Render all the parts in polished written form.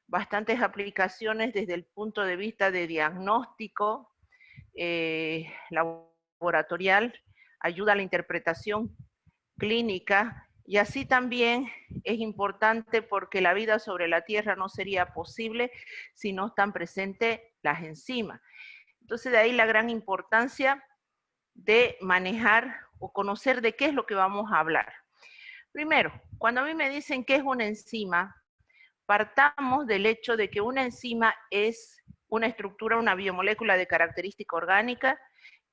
bastantes aplicaciones desde el punto de vista de diagnóstico, laboratorial, ayuda a la interpretación clínica, y así también es importante porque la vida sobre la Tierra no sería posible si no están presentes las enzimas. Entonces de ahí la gran importancia de manejar o conocer de qué es lo que vamos a hablar. Primero, cuando a mí me dicen qué es una enzima, partamos del hecho de que una enzima es una estructura, una biomolécula de característica orgánica,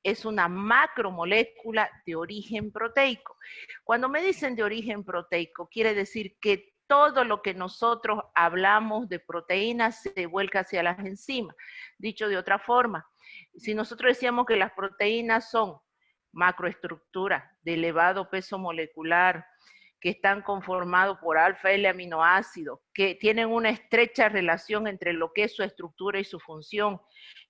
es una macromolécula de origen proteico. Cuando me dicen de origen proteico, quiere decir que todo lo que nosotros hablamos de proteínas se vuelca hacia las enzimas. Dicho de otra forma, si nosotros decíamos que las proteínas son macroestructuras de elevado peso molecular, que están conformados por alfa L aminoácidos, que tienen una estrecha relación entre lo que es su estructura y su función,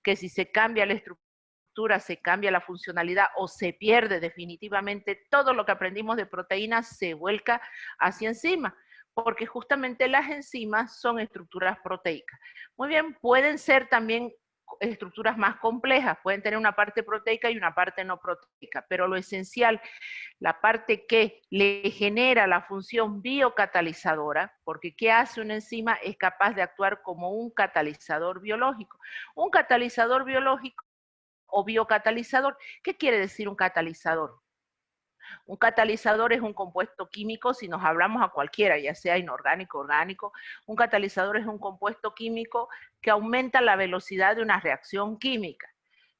que si se cambia la estructura, se cambia la funcionalidad o se pierde definitivamente, todo lo que aprendimos de proteínas se vuelca hacia enzimas, porque justamente las enzimas son estructuras proteicas. Muy bien, pueden ser también estructuras más complejas, pueden tener una parte proteica y una parte no proteica, pero lo esencial, la parte que le genera la función biocatalizadora, porque ¿qué hace una enzima? Es capaz de actuar como un catalizador biológico. Un catalizador biológico o biocatalizador, ¿qué quiere decir un catalizador? Un catalizador es un compuesto químico, si nos hablamos a cualquiera, ya sea inorgánico, orgánico, un catalizador es un compuesto químico que aumenta la velocidad de una reacción química.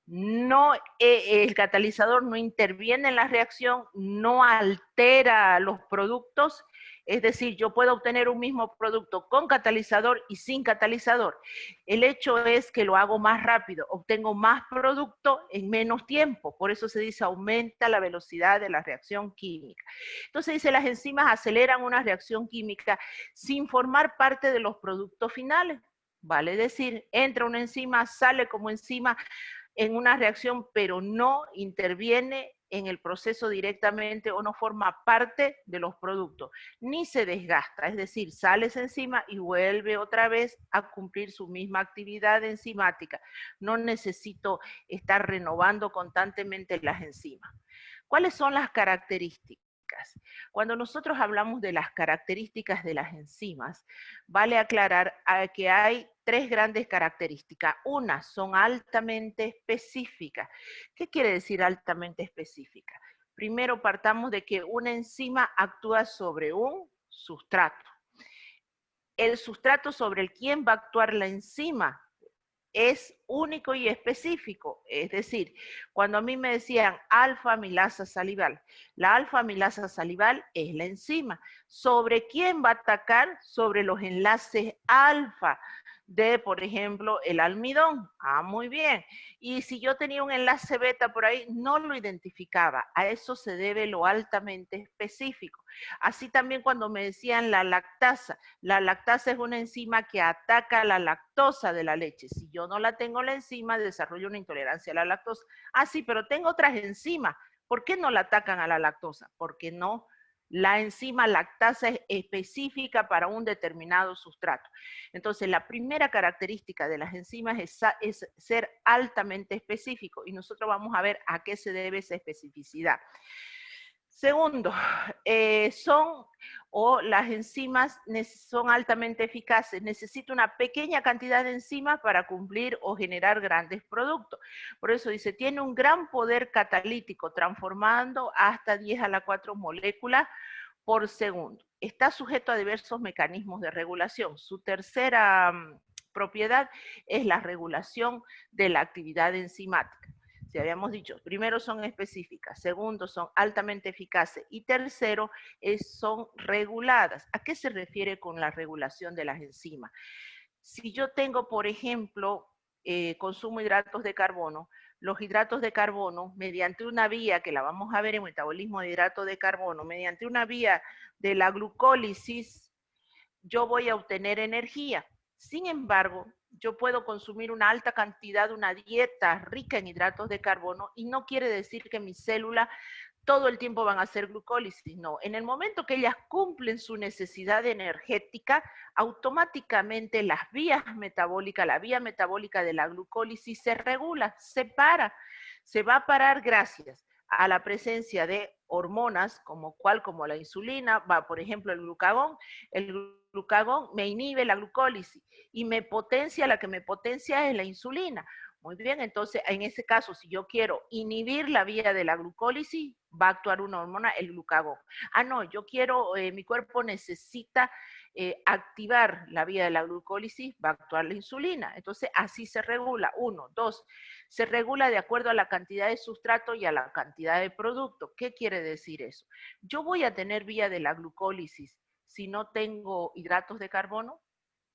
No, el catalizador no interviene en la reacción, no altera los productos, es decir, yo puedo obtener un mismo producto con catalizador y sin catalizador. El hecho es que lo hago más rápido, obtengo más producto en menos tiempo, por eso se dice aumenta la velocidad de la reacción química. Entonces dice, las enzimas aceleran una reacción química sin formar parte de los productos finales. Vale decir, entra una enzima, sale como enzima en una reacción, pero no interviene en el proceso directamente o no forma parte de los productos, ni se desgasta, es decir, sale esa enzima y vuelve otra vez a cumplir su misma actividad enzimática. No necesito estar renovando constantemente las enzimas. ¿Cuáles son las características? Cuando nosotros hablamos de las características de las enzimas, vale aclarar que hay tres grandes características. Una, son altamente específicas. ¿Qué quiere decir altamente específica? Primero partamos de que una enzima actúa sobre un sustrato. El sustrato sobre el quien va a actuar la enzima es único y específico. Es decir, cuando a mí me decían alfa amilasa salival, la alfa amilasa salival es la enzima. ¿Sobre quién va a atacar? Sobre los enlaces alfa de, por ejemplo, el almidón. Ah, muy bien. Y si yo tenía un enlace beta por ahí, no lo identificaba. A eso se debe lo altamente específico. Así también cuando me decían la lactasa es una enzima que ataca la lactosa de la leche. Si yo no la tengo la enzima, desarrollo una intolerancia a la lactosa. Ah, sí, pero tengo otras enzimas. ¿Por qué no la atacan a la lactosa? Porque no, la enzima lactasa es específica para un determinado sustrato. Entonces, la primera característica de las enzimas es ser altamente específico, y nosotros vamos a ver a qué se debe esa especificidad. Segundo, las enzimas son altamente eficaces. Necesito una pequeña cantidad de enzimas para cumplir o generar grandes productos. Por eso dice, tiene un gran poder catalítico, transformando hasta 10 a la 4 moléculas por segundo. Está sujeto a diversos mecanismos de regulación. Su tercera propiedad es la regulación de la actividad enzimática. Si habíamos dicho, primero son específicas, segundo son altamente eficaces y tercero son reguladas. ¿A qué se refiere con la regulación de las enzimas? Si yo tengo, por ejemplo, consumo hidratos de carbono, los hidratos de carbono, mediante una vía, que la vamos a ver en metabolismo de hidratos de carbono, mediante una vía de la glucólisis, yo voy a obtener energía. Sin embargo, yo puedo consumir una alta cantidad, una dieta rica en hidratos de carbono, y no quiere decir que mi célula todo el tiempo van a hacer glucólisis. No, en el momento que ellas cumplen su necesidad energética, automáticamente las vías metabólicas, la vía metabólica de la glucólisis se regula, se para, se va a parar gracias a la presencia de hormonas como la insulina, va por ejemplo el glucagón me inhibe la glucólisis y me potencia, la que me potencia es la insulina. Muy bien, entonces en ese caso, si yo quiero inhibir la vía de la glucólisis, va a actuar una hormona, el glucagón. Ah, no, yo quiero, mi cuerpo necesita activar la vía de la glucólisis, va a actuar la insulina. Entonces así se regula. 1, 2, se regula de acuerdo a la cantidad de sustrato y a la cantidad de producto. ¿Qué quiere decir eso? Yo voy a tener vía de la glucólisis si no tengo hidratos de carbono.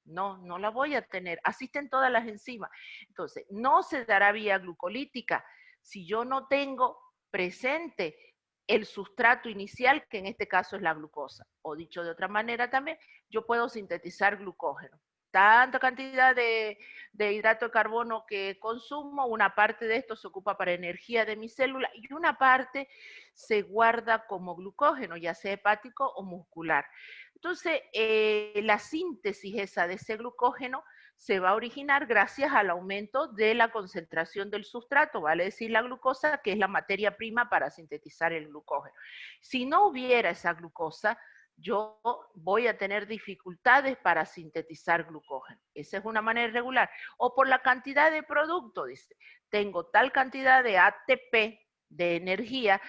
No, no la voy a tener. Asisten todas las enzimas. Entonces, no se dará vía glucolítica si yo no tengo presente el sustrato inicial, que en este caso es la glucosa. O dicho de otra manera también, yo puedo sintetizar glucógeno. Tanta cantidad de hidrato de carbono que consumo, una parte de esto se ocupa para energía de mi célula y una parte se guarda como glucógeno, ya sea hepático o muscular. Entonces, la síntesis esa de ese glucógeno se va a originar gracias al aumento de la concentración del sustrato, vale decir la glucosa, que es la materia prima para sintetizar el glucógeno. Si no hubiera esa glucosa, yo voy a tener dificultades para sintetizar glucógeno. Esa es una manera irregular. O por la cantidad de producto, dice, tengo tal cantidad de ATP, de energía,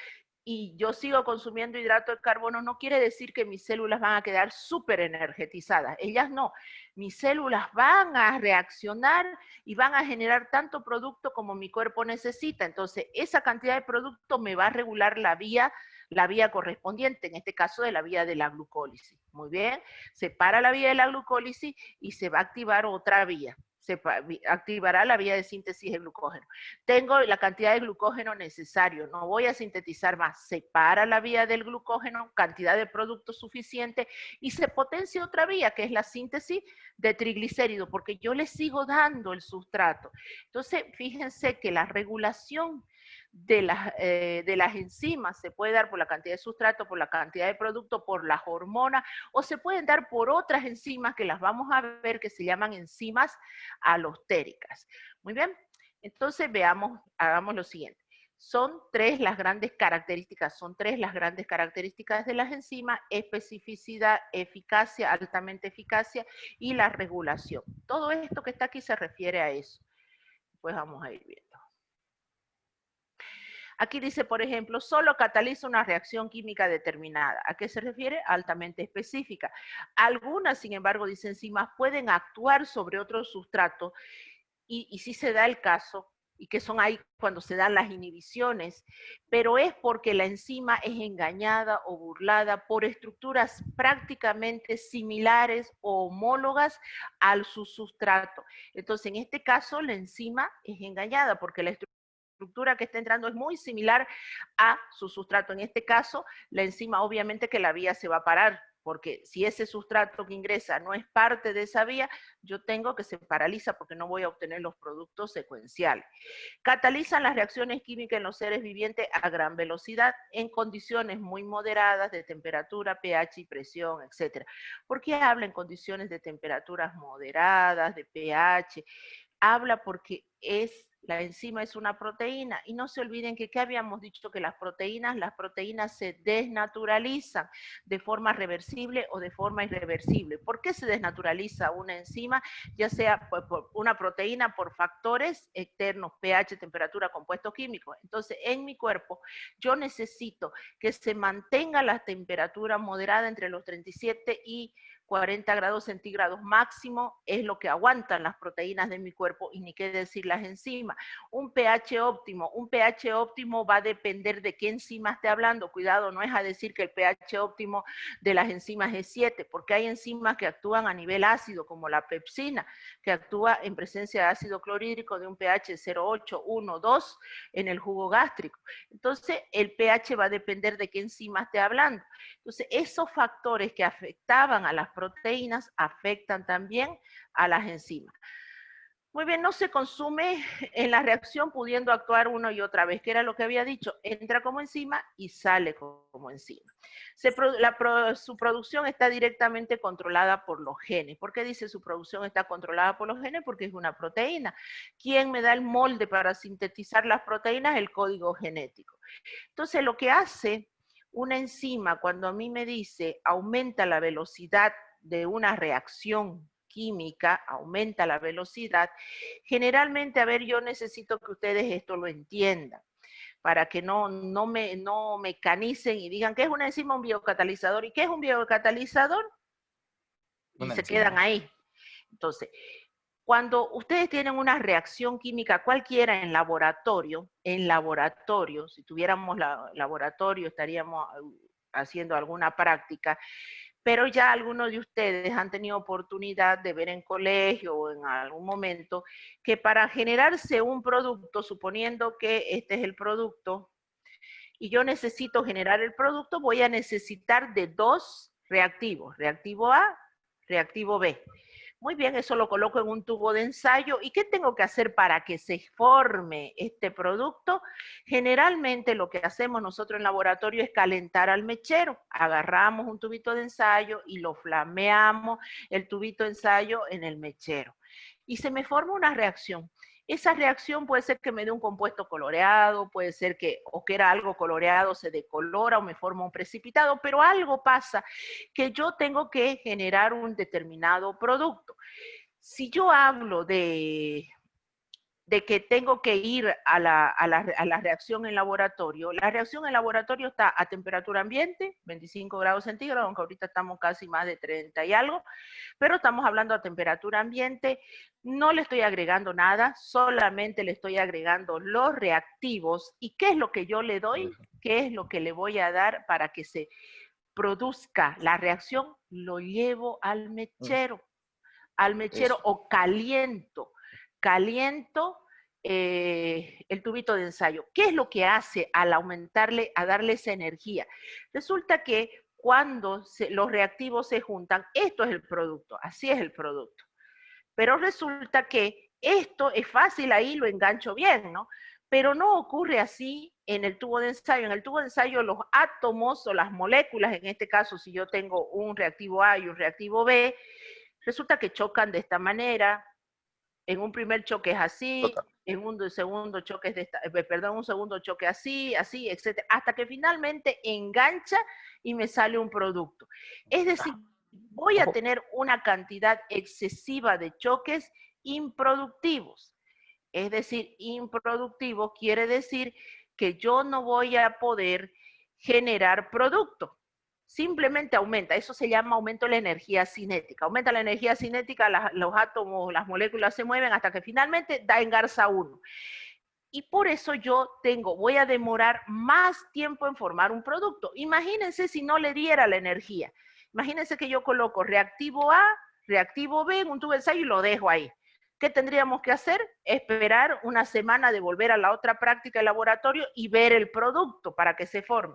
y yo sigo consumiendo hidrato de carbono, no quiere decir que mis células van a quedar súper energetizadas. Ellas no. Mis células van a reaccionar y van a generar tanto producto como mi cuerpo necesita. Entonces, esa cantidad de producto me va a regular la vía correspondiente, en este caso de la vía de la glucólisis. Muy bien, se para la vía de la glucólisis y se va a activar otra vía. Se activará la vía de síntesis de glucógeno. Tengo la cantidad de glucógeno necesario, no voy a sintetizar más. Se para la vía del glucógeno, cantidad de producto suficiente y se potencia otra vía, que es la síntesis de triglicéridos, porque yo le sigo dando el sustrato. Entonces, fíjense que la regulación de las enzimas se puede dar por la cantidad de sustrato, por la cantidad de producto, por las hormonas, o se pueden dar por otras enzimas que las vamos a ver, que se llaman enzimas alostéricas. Muy bien, entonces veamos, hagamos lo siguiente. Son tres las grandes características de las enzimas: especificidad, eficacia, altamente eficacia y la regulación. Todo esto que está aquí se refiere a eso. Pues vamos a ir viendo. Aquí dice, por ejemplo, solo cataliza una reacción química determinada. ¿A qué se refiere? Altamente específica. Algunas, sin embargo, dice enzimas, pueden actuar sobre otro sustrato y si se da el caso, y que son ahí cuando se dan las inhibiciones, pero es porque la enzima es engañada o burlada por estructuras prácticamente similares o homólogas al su sustrato. Entonces, en este caso, la enzima es engañada porque la estructura que está entrando es muy similar a su sustrato. En este caso, la enzima obviamente que la vía se va a parar, porque si ese sustrato que ingresa no es parte de esa vía, yo tengo que se paraliza porque no voy a obtener los productos secuenciales. Catalizan las reacciones químicas en los seres vivientes a gran velocidad en condiciones muy moderadas de temperatura, pH y presión, etc. ¿Por qué habla en condiciones de temperaturas moderadas, de pH? Habla porque la enzima es una proteína, y no se olviden que habíamos dicho que las proteínas se desnaturalizan de forma reversible o de forma irreversible. ¿Por qué se desnaturaliza una enzima? Ya sea por una proteína por factores externos, pH, temperatura, compuestos químicos. Entonces, en mi cuerpo, yo necesito que se mantenga la temperatura moderada entre los 37 y 40 grados centígrados máximo, es lo que aguantan las proteínas de mi cuerpo, y ni qué decir las enzimas. Un pH óptimo va a depender de qué enzima esté hablando. Cuidado, no es a decir que el pH óptimo de las enzimas es 7, porque hay enzimas que actúan a nivel ácido, como la pepsina, que actúa en presencia de ácido clorhídrico de un pH 0,8, 1, 2 en el jugo gástrico. Entonces, el pH va a depender de qué enzima esté hablando. Entonces, esos factores que afectaban a las proteínas afectan también a las enzimas. Muy bien, no se consume en la reacción pudiendo actuar una y otra vez, que era lo que había dicho, entra como enzima y sale como enzima. Su producción está directamente controlada por los genes. ¿Por qué dice su producción está controlada por los genes? Porque es una proteína. ¿Quién me da el molde para sintetizar las proteínas? El código genético. Entonces, lo que hace una enzima cuando a mí me dice aumenta la velocidad de una reacción química, aumenta la velocidad, generalmente, a ver, yo necesito que ustedes esto lo entiendan, para que no mecanicen y digan, ¿qué es una enzima? Un biocatalizador. ¿Y qué es un biocatalizador? Y Una se quedan enzima. ahí. Entonces, cuando ustedes tienen una reacción química cualquiera en laboratorio, si tuviéramos laboratorio estaríamos haciendo alguna práctica, pero ya algunos de ustedes han tenido oportunidad de ver en colegio o en algún momento que para generarse un producto, suponiendo que este es el producto, y yo necesito generar el producto, voy a necesitar de dos reactivos, reactivo A, reactivo B. Muy bien, eso lo coloco en un tubo de ensayo. ¿Y qué tengo que hacer para que se forme este producto? Generalmente lo que hacemos nosotros en laboratorio es calentar al mechero. Agarramos un tubito de ensayo y lo flameamos el tubito de ensayo en el mechero. Y se me forma una reacción. Esa reacción puede ser que me dé un compuesto coloreado, puede ser que, o que era algo coloreado, se decolora o me forma un precipitado, pero algo pasa que yo tengo que generar un determinado producto. Si yo hablo de que tengo que ir a la reacción en laboratorio, la reacción en laboratorio está a temperatura ambiente, 25 grados centígrados, aunque ahorita estamos casi más de 30 y algo, pero estamos hablando a temperatura ambiente, no le estoy agregando nada, solamente le estoy agregando los reactivos. ¿Y qué es lo que yo le doy? ¿Qué es lo que le voy a dar para que se produzca la reacción? Lo llevo al mechero Eso. o caliento el tubito de ensayo. ¿Qué es lo que hace al aumentarle, a darle esa energía? Resulta que cuando los reactivos se juntan, esto es el producto, así es el producto. Pero resulta que esto es fácil, ahí lo engancho bien, ¿no? Pero no ocurre así en el tubo de ensayo. En el tubo de ensayo los átomos o las moléculas, en este caso si yo tengo un reactivo A y un reactivo B, resulta que chocan de esta manera, en un primer choque es así, Total. en un segundo choque es de esta, perdón, un segundo choque así, así, etcétera, hasta que finalmente engancha y me sale un producto. Es decir, voy a Ojo. tener una cantidad excesiva de choques improductivos. Es decir, improductivo quiere decir que yo no voy a poder generar producto. Simplemente aumenta, eso se llama aumento de la energía cinética. Aumenta la energía cinética, los átomos, las moléculas se mueven hasta que finalmente da en garza uno. Y por eso voy a demorar más tiempo en formar un producto. Imagínense si no le diera la energía. Imagínense que yo coloco reactivo A, reactivo B en un tubo de ensayo y lo dejo ahí. ¿Qué tendríamos que hacer? Esperar una semana de volver a la otra práctica de laboratorio y ver el producto para que se forme.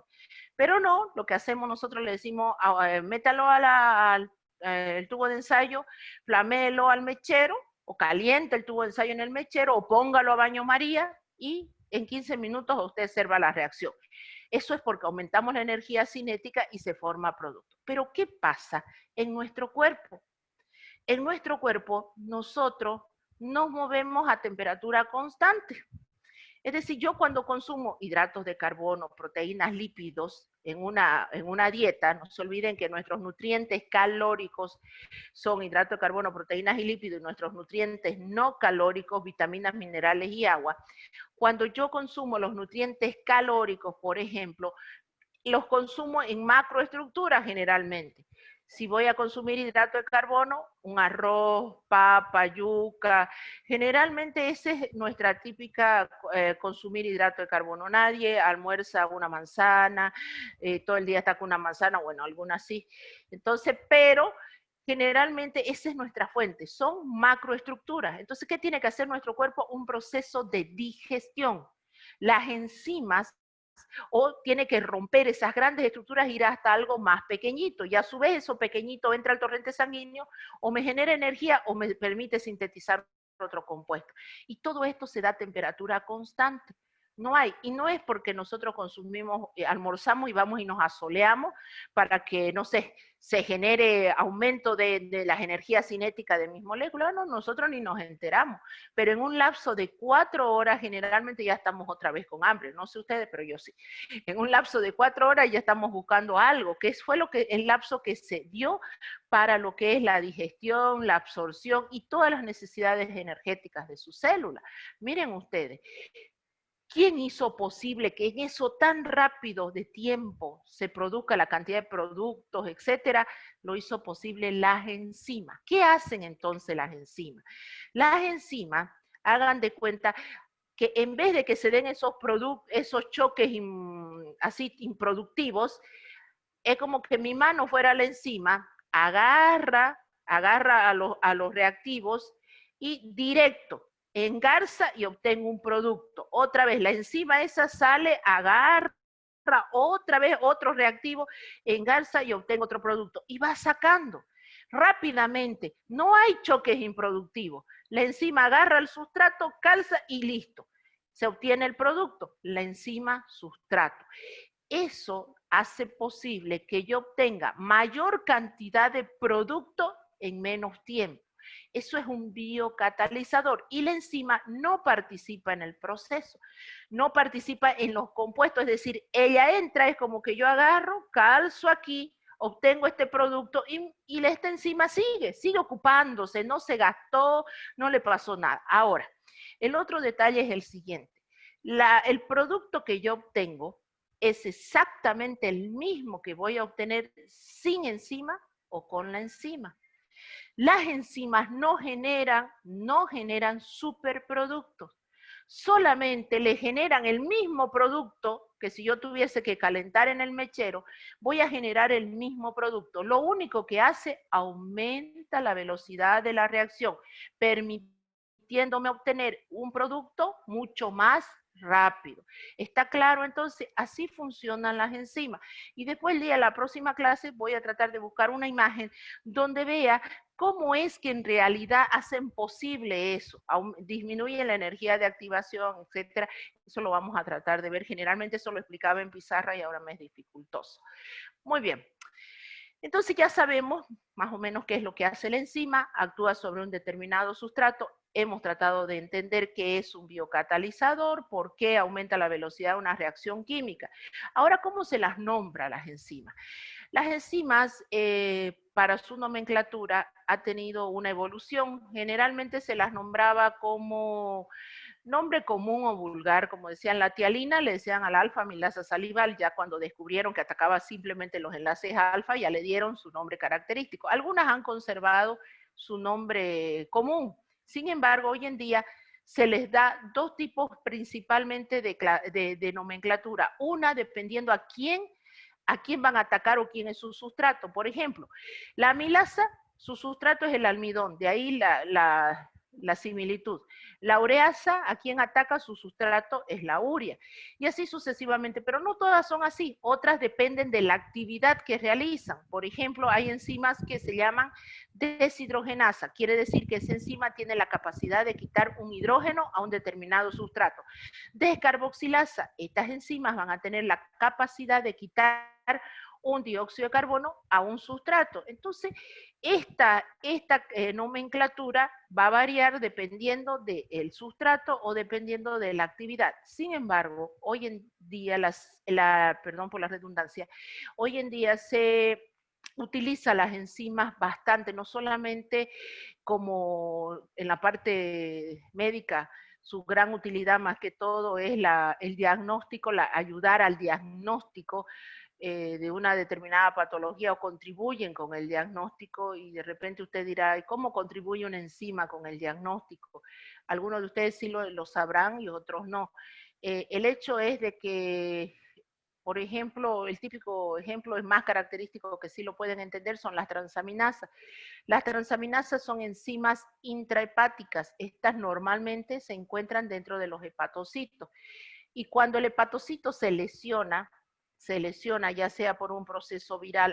Pero no, lo que hacemos nosotros le decimos, métalo al el tubo de ensayo, flaméelo al mechero, o caliente el tubo de ensayo en el mechero, o póngalo a baño María, y en 15 minutos usted observa la reacción. Eso es porque aumentamos la energía cinética y se forma producto. Pero ¿qué pasa en nuestro cuerpo? En nuestro cuerpo nosotros nos movemos a temperatura constante. Es decir, yo cuando consumo hidratos de carbono, proteínas, lípidos en una dieta, no se olviden que nuestros nutrientes calóricos son hidratos de carbono, proteínas y lípidos, y nuestros nutrientes no calóricos, vitaminas, minerales y agua. Cuando yo consumo los nutrientes calóricos, por ejemplo, los consumo en macroestructuras generalmente. Si voy a consumir hidrato de carbono, un arroz, papa, yuca, generalmente esa es nuestra típica consumir hidrato de carbono. Nadie almuerza una manzana, todo el día está con una manzana, bueno, algunas sí. Entonces, pero generalmente esa es nuestra fuente, son macroestructuras. Entonces, ¿qué tiene que hacer nuestro cuerpo? Un proceso de digestión. Las enzimas o tiene que romper esas grandes estructuras e ir hasta algo más pequeñito. Y a su vez eso pequeñito entra al torrente sanguíneo o me genera energía o me permite sintetizar otro compuesto. Y todo esto se da a temperatura constante. No hay, y no es porque nosotros consumimos, almorzamos y vamos y nos asoleamos para que, no sé, se genere aumento de las energías cinéticas de mis moléculas, no, nosotros ni nos enteramos, pero en un lapso de 4 horas generalmente ya estamos otra vez con hambre, no sé ustedes, pero yo sí. En un lapso de 4 horas ya estamos buscando algo, que fue el lapso que se dio para lo que es la digestión, la absorción y todas las necesidades energéticas de su célula. Miren ustedes, ¿quién hizo posible que en eso tan rápido de tiempo se produzca la cantidad de productos, etcétera? Lo hizo posible las enzimas. ¿Qué hacen entonces las enzimas? Las enzimas, hagan de cuenta que en vez de que se den esos choques así improductivos, es como que mi mano fuera la enzima, agarra a los reactivos y directo engarza y obtengo un producto. Otra vez, la enzima esa sale, agarra otra vez otro reactivo, engarza y obtengo otro producto. Y va sacando rápidamente. No hay choques improductivos. La enzima agarra el sustrato, calza y listo. Se obtiene el producto, la enzima sustrato. Eso hace posible que yo obtenga mayor cantidad de producto en menos tiempo. Eso es un biocatalizador y la enzima no participa en el proceso, no participa en los compuestos, es decir, ella entra, es como que yo agarro, calzo aquí, obtengo este producto y esta enzima sigue ocupándose, no se gastó, no le pasó nada. Ahora, el otro detalle es el siguiente, el producto que yo obtengo es exactamente el mismo que voy a obtener sin enzima o con la enzima. Las enzimas no generan superproductos, solamente le generan el mismo producto que si yo tuviese que calentar en el mechero, voy a generar el mismo producto. Lo único que hace, aumenta la velocidad de la reacción, permitiéndome obtener un producto mucho más rápido. ¿Está claro? Entonces, así funcionan las enzimas. Y después la próxima clase voy a tratar de buscar una imagen donde vea cómo es que en realidad hacen posible eso, disminuyen la energía de activación, etcétera. Eso lo vamos a tratar de ver. Generalmente eso lo explicaba en pizarra y ahora me es dificultoso. Muy bien. Entonces ya sabemos más o menos qué es lo que hace la enzima, actúa sobre un determinado sustrato. Hemos tratado de entender qué es un biocatalizador, por qué aumenta la velocidad de una reacción química. Ahora, ¿cómo se las nombra las enzimas? Las enzimas, para su nomenclatura, ha tenido una evolución. Generalmente se las nombraba como nombre común o vulgar, como decían la tialina, le decían a la alfa-amilasa salival, ya cuando descubrieron que atacaba simplemente los enlaces alfa, ya le dieron su nombre característico. Algunas han conservado su nombre común. Sin embargo, hoy en día se les da dos tipos principalmente de nomenclatura. Una, dependiendo a quién van a atacar o quién es su sustrato. Por ejemplo, la amilasa, su sustrato es el almidón, de ahí la similitud. La ureasa, a quien ataca su sustrato es la urea. Y así sucesivamente, pero no todas son así. Otras dependen de la actividad que realizan. Por ejemplo, hay enzimas que se llaman deshidrogenasa. Quiere decir que esa enzima tiene la capacidad de quitar un hidrógeno a un determinado sustrato. Descarboxilasa. Estas enzimas van a tener la capacidad de quitar un dióxido de carbono a un sustrato. Entonces, esta nomenclatura va a variar dependiendo del sustrato o dependiendo de la actividad. Sin embargo, hoy en día, perdón por la redundancia, hoy en día se utiliza las enzimas bastante, no solamente como en la parte médica, su gran utilidad más que todo es el diagnóstico, ayudar al diagnóstico de una determinada patología o contribuyen con el diagnóstico y de repente usted dirá, ¿cómo contribuye una enzima con el diagnóstico? Algunos de ustedes sí lo sabrán y otros no. El hecho es de que, por ejemplo, el típico ejemplo es más característico que sí lo pueden entender son las transaminasas. Las transaminasas son enzimas intrahepáticas. Estas normalmente se encuentran dentro de los hepatocitos. Y cuando el hepatocito se lesiona ya sea por un proceso viral,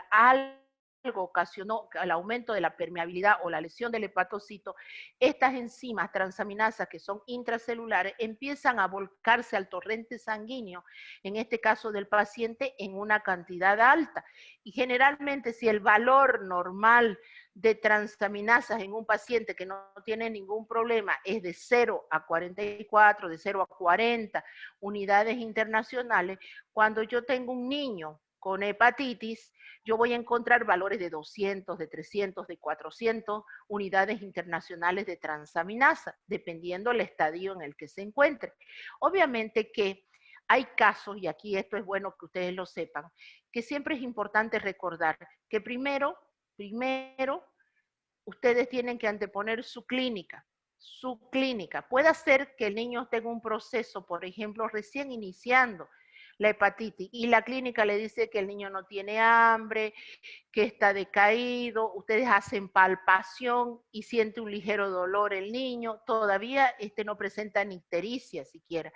algo ocasionó el aumento de la permeabilidad o la lesión del hepatocito, estas enzimas transaminasas que son intracelulares empiezan a volcarse al torrente sanguíneo, en este caso del paciente, en una cantidad alta. Y generalmente si el valor normal de transaminasas en un paciente que no tiene ningún problema es de 0 a 44, de 0 a 40 unidades internacionales, cuando yo tengo un niño con hepatitis, yo voy a encontrar valores de 200, de 300, de 400 unidades internacionales de transaminasa, dependiendo del estadio en el que se encuentre. Obviamente que hay casos, y aquí esto es bueno que ustedes lo sepan, que siempre es importante recordar que primero, ustedes tienen que anteponer su clínica. Su clínica. Puede ser que el niño tenga un proceso, por ejemplo, recién iniciando la hepatitis y la clínica le dice que el niño no tiene hambre, que está decaído, ustedes hacen palpación y siente un ligero dolor el niño, todavía no presenta ni ictericia siquiera.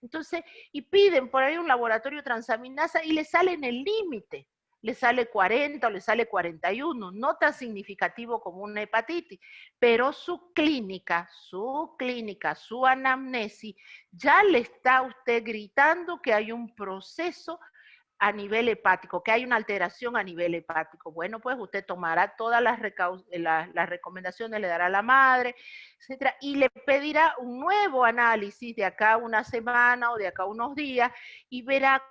Entonces, y piden por ahí un laboratorio transaminasa y le sale en el límite, le sale 40 o le sale 41, no tan significativo como una hepatitis, pero su clínica, su anamnesis, ya le está a usted gritando que hay un proceso a nivel hepático, que hay una alteración a nivel hepático. Bueno, pues usted tomará todas las recomendaciones, le dará a la madre, etcétera, y le pedirá un nuevo análisis de acá una semana o de acá unos días y verá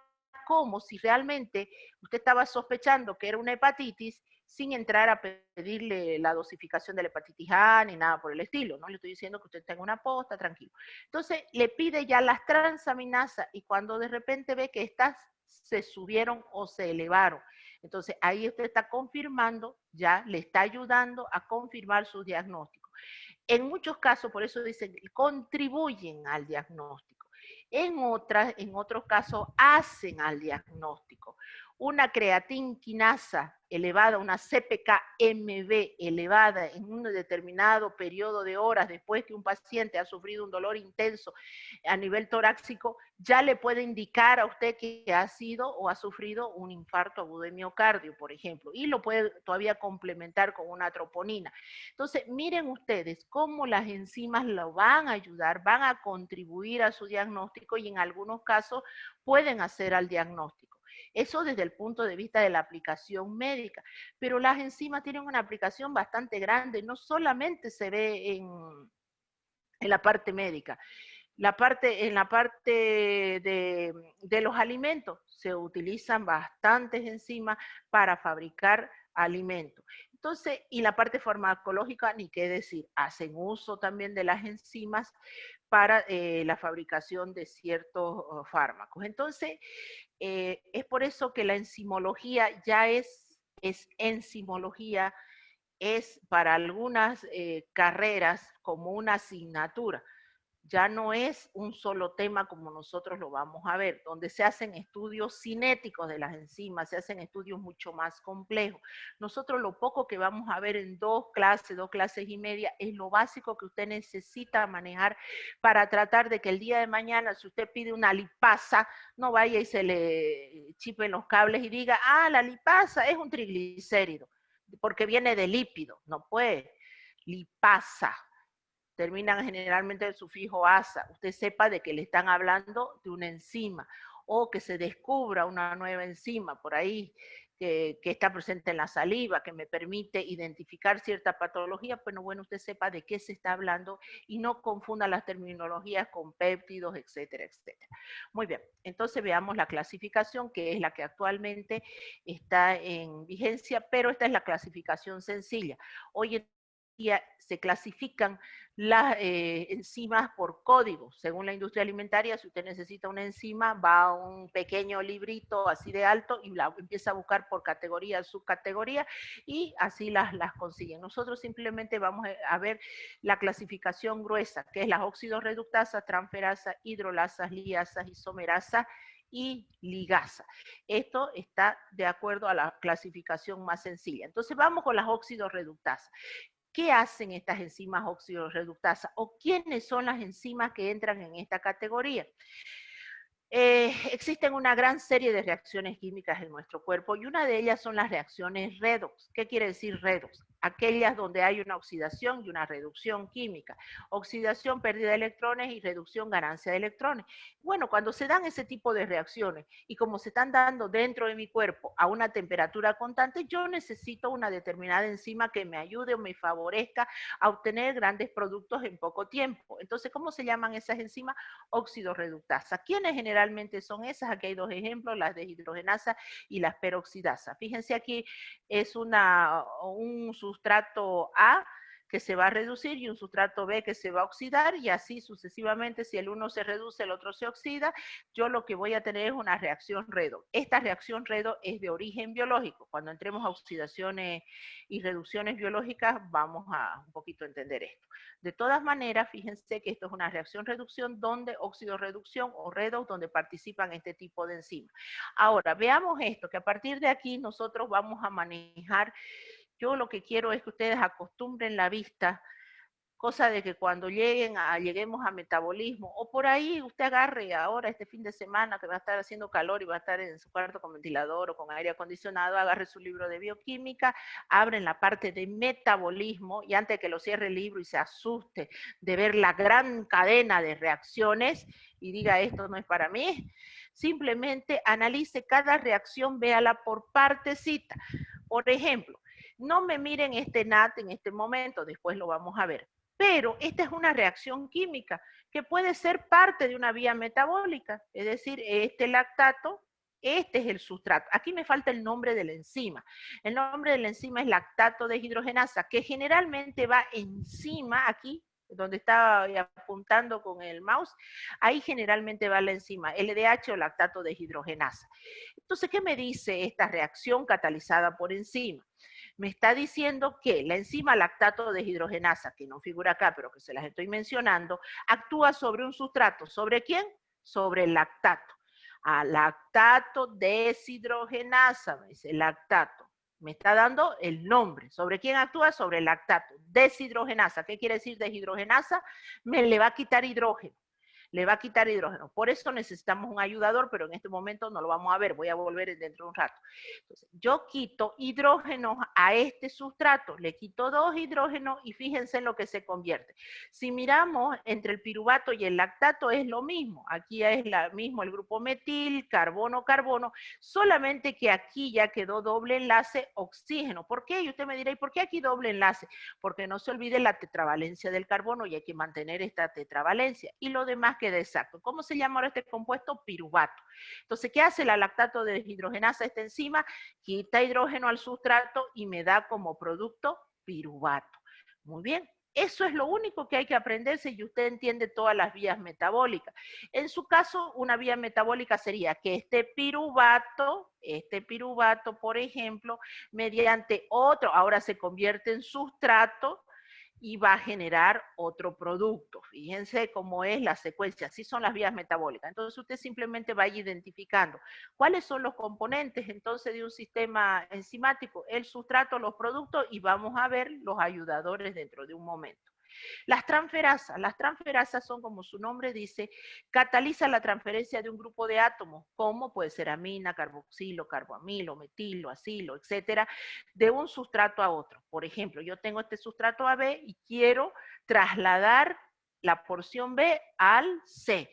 cómo, si realmente usted estaba sospechando que era una hepatitis, sin entrar a pedirle la dosificación de la hepatitis A ni nada por el estilo, no le estoy diciendo que usted tenga una posta, tranquilo. Entonces, le pide ya las transaminasas y cuando de repente ve que estas se subieron o se elevaron, entonces ahí usted está confirmando, ya le está ayudando a confirmar su diagnóstico. En muchos casos, por eso dicen, contribuyen al diagnóstico. En otros casos, hacen al diagnóstico. Una creatinquinasa elevada, una CPK-MB elevada en un determinado periodo de horas después que un paciente ha sufrido un dolor intenso a nivel torácico, ya le puede indicar a usted que ha sido o ha sufrido un infarto agudo de miocardio, por ejemplo, y lo puede todavía complementar con una troponina. Entonces, miren ustedes cómo las enzimas lo van a ayudar, van a contribuir a su diagnóstico y en algunos casos pueden hacer al diagnóstico. Eso desde el punto de vista de la aplicación médica, pero las enzimas tienen una aplicación bastante grande, no solamente se ve en la parte médica. En la parte de los alimentos se utilizan bastantes enzimas para fabricar alimentos. Entonces, y la parte farmacológica, ni qué decir, hacen uso también de las enzimas para la fabricación de ciertos fármacos. Entonces, es por eso que la enzimología ya es enzimología, es para algunas carreras como una asignatura. Ya no es un solo tema como nosotros lo vamos a ver, donde se hacen estudios cinéticos de las enzimas, se hacen estudios mucho más complejos. Nosotros lo poco que vamos a ver en 2 clases y media, es lo básico que usted necesita manejar para tratar de que el día de mañana, si usted pide una lipasa, no vaya y se le chipen los cables y diga, ah, la lipasa es un triglicérido, porque viene de lípido. No puede. Lipasa terminan generalmente el sufijo asa, usted sepa de que le están hablando de una enzima, o que se descubra una nueva enzima por ahí que está presente en la saliva, que me permite identificar cierta patología, pues bueno, usted sepa de qué se está hablando y no confunda las terminologías con péptidos, etcétera, etcétera. Muy bien, entonces veamos la clasificación, que es la que actualmente está en vigencia, pero esta es la clasificación sencilla. Hoy en día se clasifican las enzimas por código. Según la industria alimentaria, si usted necesita una enzima, va a un pequeño librito así de alto y la empieza a buscar por categoría, subcategoría, y así las consiguen. Nosotros simplemente vamos a ver la clasificación gruesa, que es las óxido-reductasas, transferasas, hidrolasas, liasas, isomerasas y ligasa. Esto está de acuerdo a la clasificación más sencilla. Entonces vamos con las óxido-reductasas. ¿Qué hacen estas enzimas óxido-reductasas? ¿O quiénes son las enzimas que entran en esta categoría? Existen una gran serie de reacciones químicas en nuestro cuerpo y una de ellas son las reacciones redox. ¿Qué quiere decir redox? Aquellas donde hay una oxidación y una reducción química. Oxidación, pérdida de electrones y reducción, ganancia de electrones. Bueno, cuando se dan ese tipo de reacciones y como se están dando dentro de mi cuerpo a una temperatura constante, yo necesito una determinada enzima que me ayude o me favorezca a obtener grandes productos en poco tiempo. Entonces, ¿cómo se llaman esas enzimas? Oxidorreductasa. ¿Quiénes generalmente son esas? Aquí hay dos ejemplos, las deshidrogenasa y las peroxidasa. Fíjense aquí, es un sustrato A que se va a reducir y un sustrato B que se va a oxidar y así sucesivamente, si el uno se reduce, el otro se oxida, yo lo que voy a tener es una reacción redox. Esta reacción redox es de origen biológico. Cuando entremos a oxidaciones y reducciones biológicas, vamos a un poquito entender esto. De todas maneras, fíjense que esto es una reacción-reducción donde oxidorreducción o redox, donde participan este tipo de enzimas. Ahora, veamos esto, que a partir de aquí nosotros vamos a manejar. Yo lo que quiero es que ustedes acostumbren la vista, cosa de que cuando lleguemos a metabolismo, o por ahí usted agarre ahora este fin de semana que va a estar haciendo calor y va a estar en su cuarto con ventilador o con aire acondicionado, agarre su libro de bioquímica, abren la parte de metabolismo y antes de que lo cierre el libro y se asuste de ver la gran cadena de reacciones y diga esto no es para mí, simplemente analice cada reacción, véala por partecita. Por ejemplo, no me miren este NAT en este momento, después lo vamos a ver. Pero esta es una reacción química que puede ser parte de una vía metabólica, es decir, este lactato, este es el sustrato. Aquí me falta el nombre de la enzima. El nombre de la enzima es lactato deshidrogenasa, que generalmente va encima, aquí, donde está apuntando con el mouse, ahí generalmente va la enzima, LDH o lactato deshidrogenasa. Entonces, ¿qué me dice esta reacción catalizada por enzima? Me está diciendo que la enzima lactato deshidrogenasa, que no figura acá, pero que se las estoy mencionando, actúa sobre un sustrato. ¿Sobre quién? Sobre el lactato. Lactato deshidrogenasa, me dice lactato. Me está dando el nombre. ¿Sobre quién actúa? Sobre el lactato. Deshidrogenasa. ¿Qué quiere decir deshidrogenasa? Me le va a quitar hidrógeno. Le va a quitar hidrógeno. Por eso necesitamos un ayudador, pero en este momento no lo vamos a ver. Voy a volver dentro de un rato. Entonces, yo quito hidrógeno a este sustrato, le quito 2 hidrógenos y fíjense en lo que se convierte. Si miramos entre el piruvato y el lactato es lo mismo. Aquí es lo mismo el grupo metil, carbono, carbono, solamente que aquí ya quedó doble enlace oxígeno. ¿Por qué? Y usted me dirá, ¿y por qué aquí doble enlace? Porque no se olvide la tetravalencia del carbono y hay que mantener esta tetravalencia. Y lo demás queda exacto. ¿Cómo se llama ahora este compuesto? Piruvato. Entonces, ¿qué hace la lactato deshidrogenasa, esta enzima? Quita hidrógeno al sustrato y me da como producto piruvato. Muy bien. Eso es lo único que hay que aprenderse y usted entiende todas las vías metabólicas. En su caso, una vía metabólica sería que este piruvato, por ejemplo, mediante otro, ahora se convierte en sustrato, y va a generar otro producto. Fíjense cómo es la secuencia, así son las vías metabólicas. Entonces usted simplemente va identificando cuáles son los componentes entonces de un sistema enzimático, el sustrato, los productos y vamos a ver los ayudadores dentro de un momento. Las transferasas son, como su nombre dice, catalizan la transferencia de un grupo de átomos, como puede ser amina, carboxilo, carboamilo, metilo, acilo, etcétera, de un sustrato a otro. Por ejemplo, yo tengo este sustrato AB y quiero trasladar la porción B al C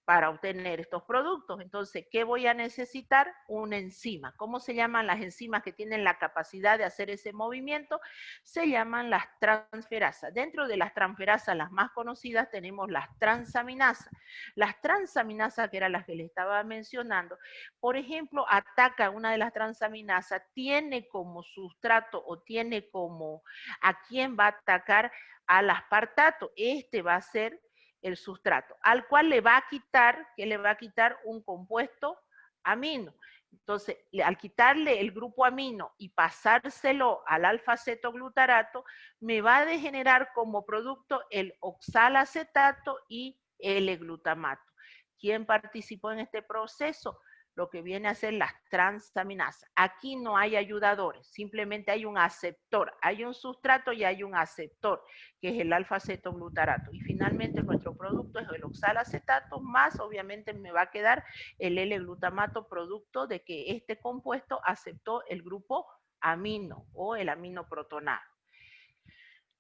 para obtener estos productos. Entonces, ¿qué voy a necesitar? Una enzima. ¿Cómo se llaman las enzimas que tienen la capacidad de hacer ese movimiento? Se llaman las transferasas. Dentro de las transferasas, las más conocidas, tenemos las transaminasas. Las transaminasas, que eran las que les estaba mencionando, por ejemplo, ataca una de las transaminasas, tiene como sustrato o tiene como a quién va a atacar al aspartato. Este va a ser el sustrato, al cual le va a quitar, que le va a quitar un compuesto amino. Entonces, al quitarle el grupo amino y pasárselo al alfa-cetoglutarato, me va a degenerar como producto el oxalacetato y el glutamato. ¿Quién participó en este proceso? lo que viene a ser las transaminasas. Aquí no hay ayudadores, simplemente hay un aceptor, hay un sustrato y hay un aceptor, que es el alfa-cetoglutarato. Y finalmente nuestro producto es el oxalacetato, más obviamente me va a quedar el L-glutamato, producto de que este compuesto aceptó el grupo amino o el amino protonado.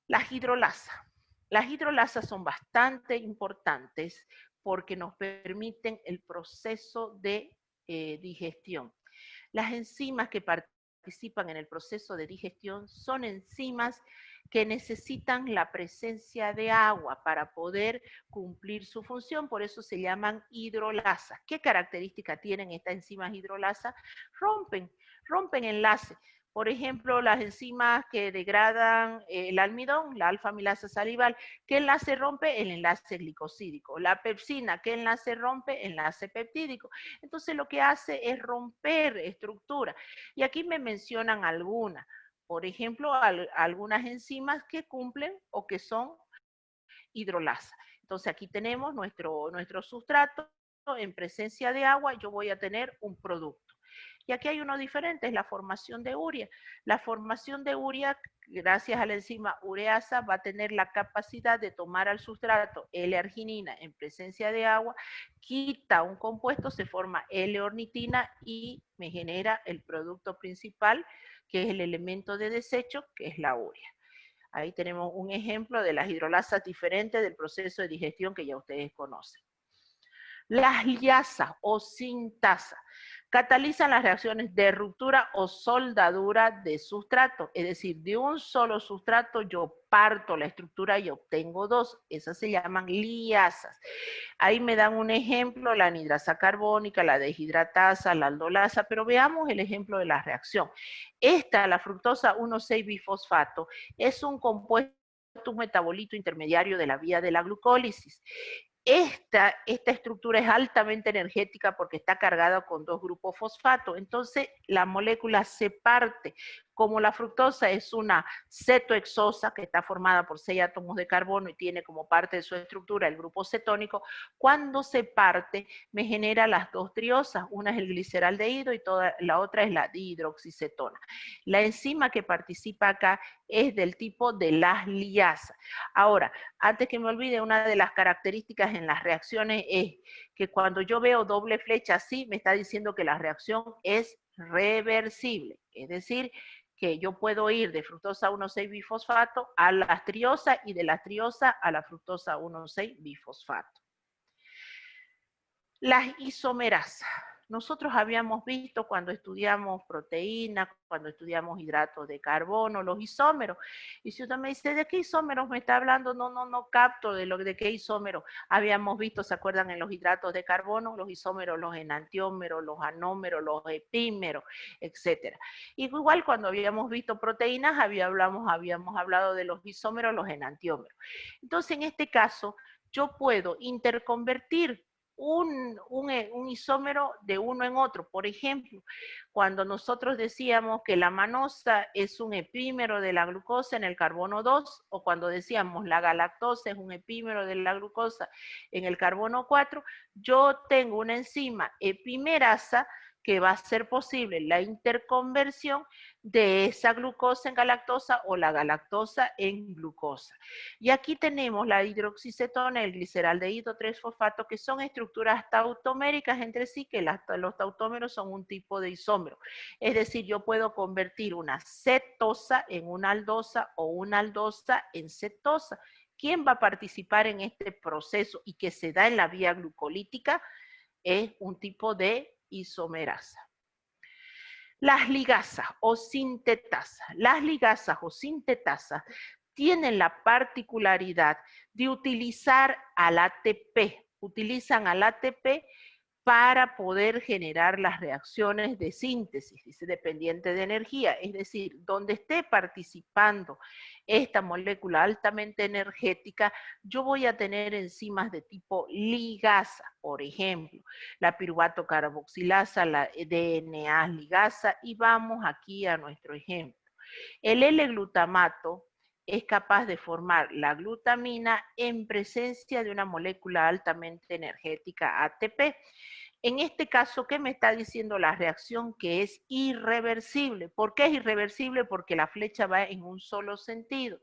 Las hidrolasas. Las hidrolasas son bastante importantes porque nos permiten el proceso de digestión. Las enzimas que participan en el proceso de digestión son enzimas que necesitan la presencia de agua para poder cumplir su función, por eso se llaman hidrolasas. ¿Qué característica tienen estas enzimas hidrolasas? Rompen enlaces. Por ejemplo, las enzimas que degradan el almidón, la alfa-amilasa salival, ¿qué enlace rompe? El enlace glicosídico. La pepsina, ¿qué enlace rompe? Enlace peptídico. Entonces lo que hace es romper estructura. Y aquí me mencionan algunas. Por ejemplo, algunas enzimas que cumplen o que son hidrolasa. Entonces aquí tenemos nuestro sustrato en presencia de agua, yo voy a tener un producto. Y aquí hay uno diferente, es la formación de urea. La formación de urea, gracias a la enzima ureasa, va a tener la capacidad de tomar al sustrato L-arginina en presencia de agua, quita un compuesto, se forma L-ornitina y me genera el producto principal, que es el elemento de desecho, que es la urea. Ahí tenemos un ejemplo de las hidrolasas diferentes del proceso de digestión que ya ustedes conocen. Las liasas o sintasas catalizan las reacciones de ruptura o soldadura de sustrato, es decir, de un solo sustrato yo parto la estructura y obtengo dos, esas se llaman liasas. Ahí me dan un ejemplo, la anhidrasa carbónica, la deshidratasa, la aldolasa, pero veamos el ejemplo de la reacción. Esta, la fructosa 1,6-bifosfato, es un compuesto, un metabolito intermediario de la vía de la glucólisis. Esta estructura es altamente energética porque está cargada con dos grupos fosfato. Entonces, la molécula se parte. Como la fructosa es una cetohexosa que está formada por 6 átomos de carbono y tiene como parte de su estructura el grupo cetónico, cuando se parte me genera las dos triosas. Una es el gliceraldehído y la otra es la dihidroxicetona. La enzima que participa acá es del tipo de las liasas. Ahora, antes que me olvide, una de las características en las reacciones es que cuando yo veo doble flecha así, me está diciendo que la reacción es reversible. Es decir, que yo puedo ir de fructosa 1,6-bifosfato a la triosa y de la triosa a la fructosa 1,6-bifosfato. Las isomerasas. Nosotros habíamos visto cuando estudiamos proteínas, cuando estudiamos hidratos de carbono, los isómeros. Y si usted me dice, ¿de qué isómeros me está hablando? No capto de qué isómeros. Habíamos visto, ¿se acuerdan? En los hidratos de carbono, los isómeros, los enantiómeros, los anómeros, los epímeros, etc. Igual cuando habíamos visto proteínas, habíamos hablado de los isómeros, los enantiómeros. Entonces, en este caso, yo puedo interconvertir un isómero de uno en otro. Por ejemplo, cuando nosotros decíamos que la manosa es un epímero de la glucosa en el carbono 2, o cuando decíamos la galactosa es un epímero de la glucosa en el carbono 4, yo tengo una enzima epimerasa que va a ser posible la interconversión de esa glucosa en galactosa o la galactosa en glucosa. Y aquí tenemos la hidroxicetona, el gliceraldehído 3-fosfato, que son estructuras tautoméricas entre sí, que los tautómeros son un tipo de isómero. Es decir, yo puedo convertir una cetosa en una aldosa o una aldosa en cetosa. ¿Quién va a participar en este proceso y que se da en la vía glucolítica? Es un tipo de isomerasa. Las ligasas o sintetasas. Las ligasas o sintetasas tienen la particularidad de utilizar al ATP. Utilizan al ATP para poder generar las reacciones de síntesis, dice, dependiente de energía, es decir, donde esté participando esta molécula altamente energética, yo voy a tener enzimas de tipo ligasa, por ejemplo, la piruvato carboxilasa, la DNA ligasa, y vamos aquí a nuestro ejemplo. El L-glutamato es capaz de formar la glutamina en presencia de una molécula altamente energética ATP. En este caso, ¿qué me está diciendo la reacción? Que es irreversible. ¿Por qué es irreversible? Porque la flecha va en un solo sentido.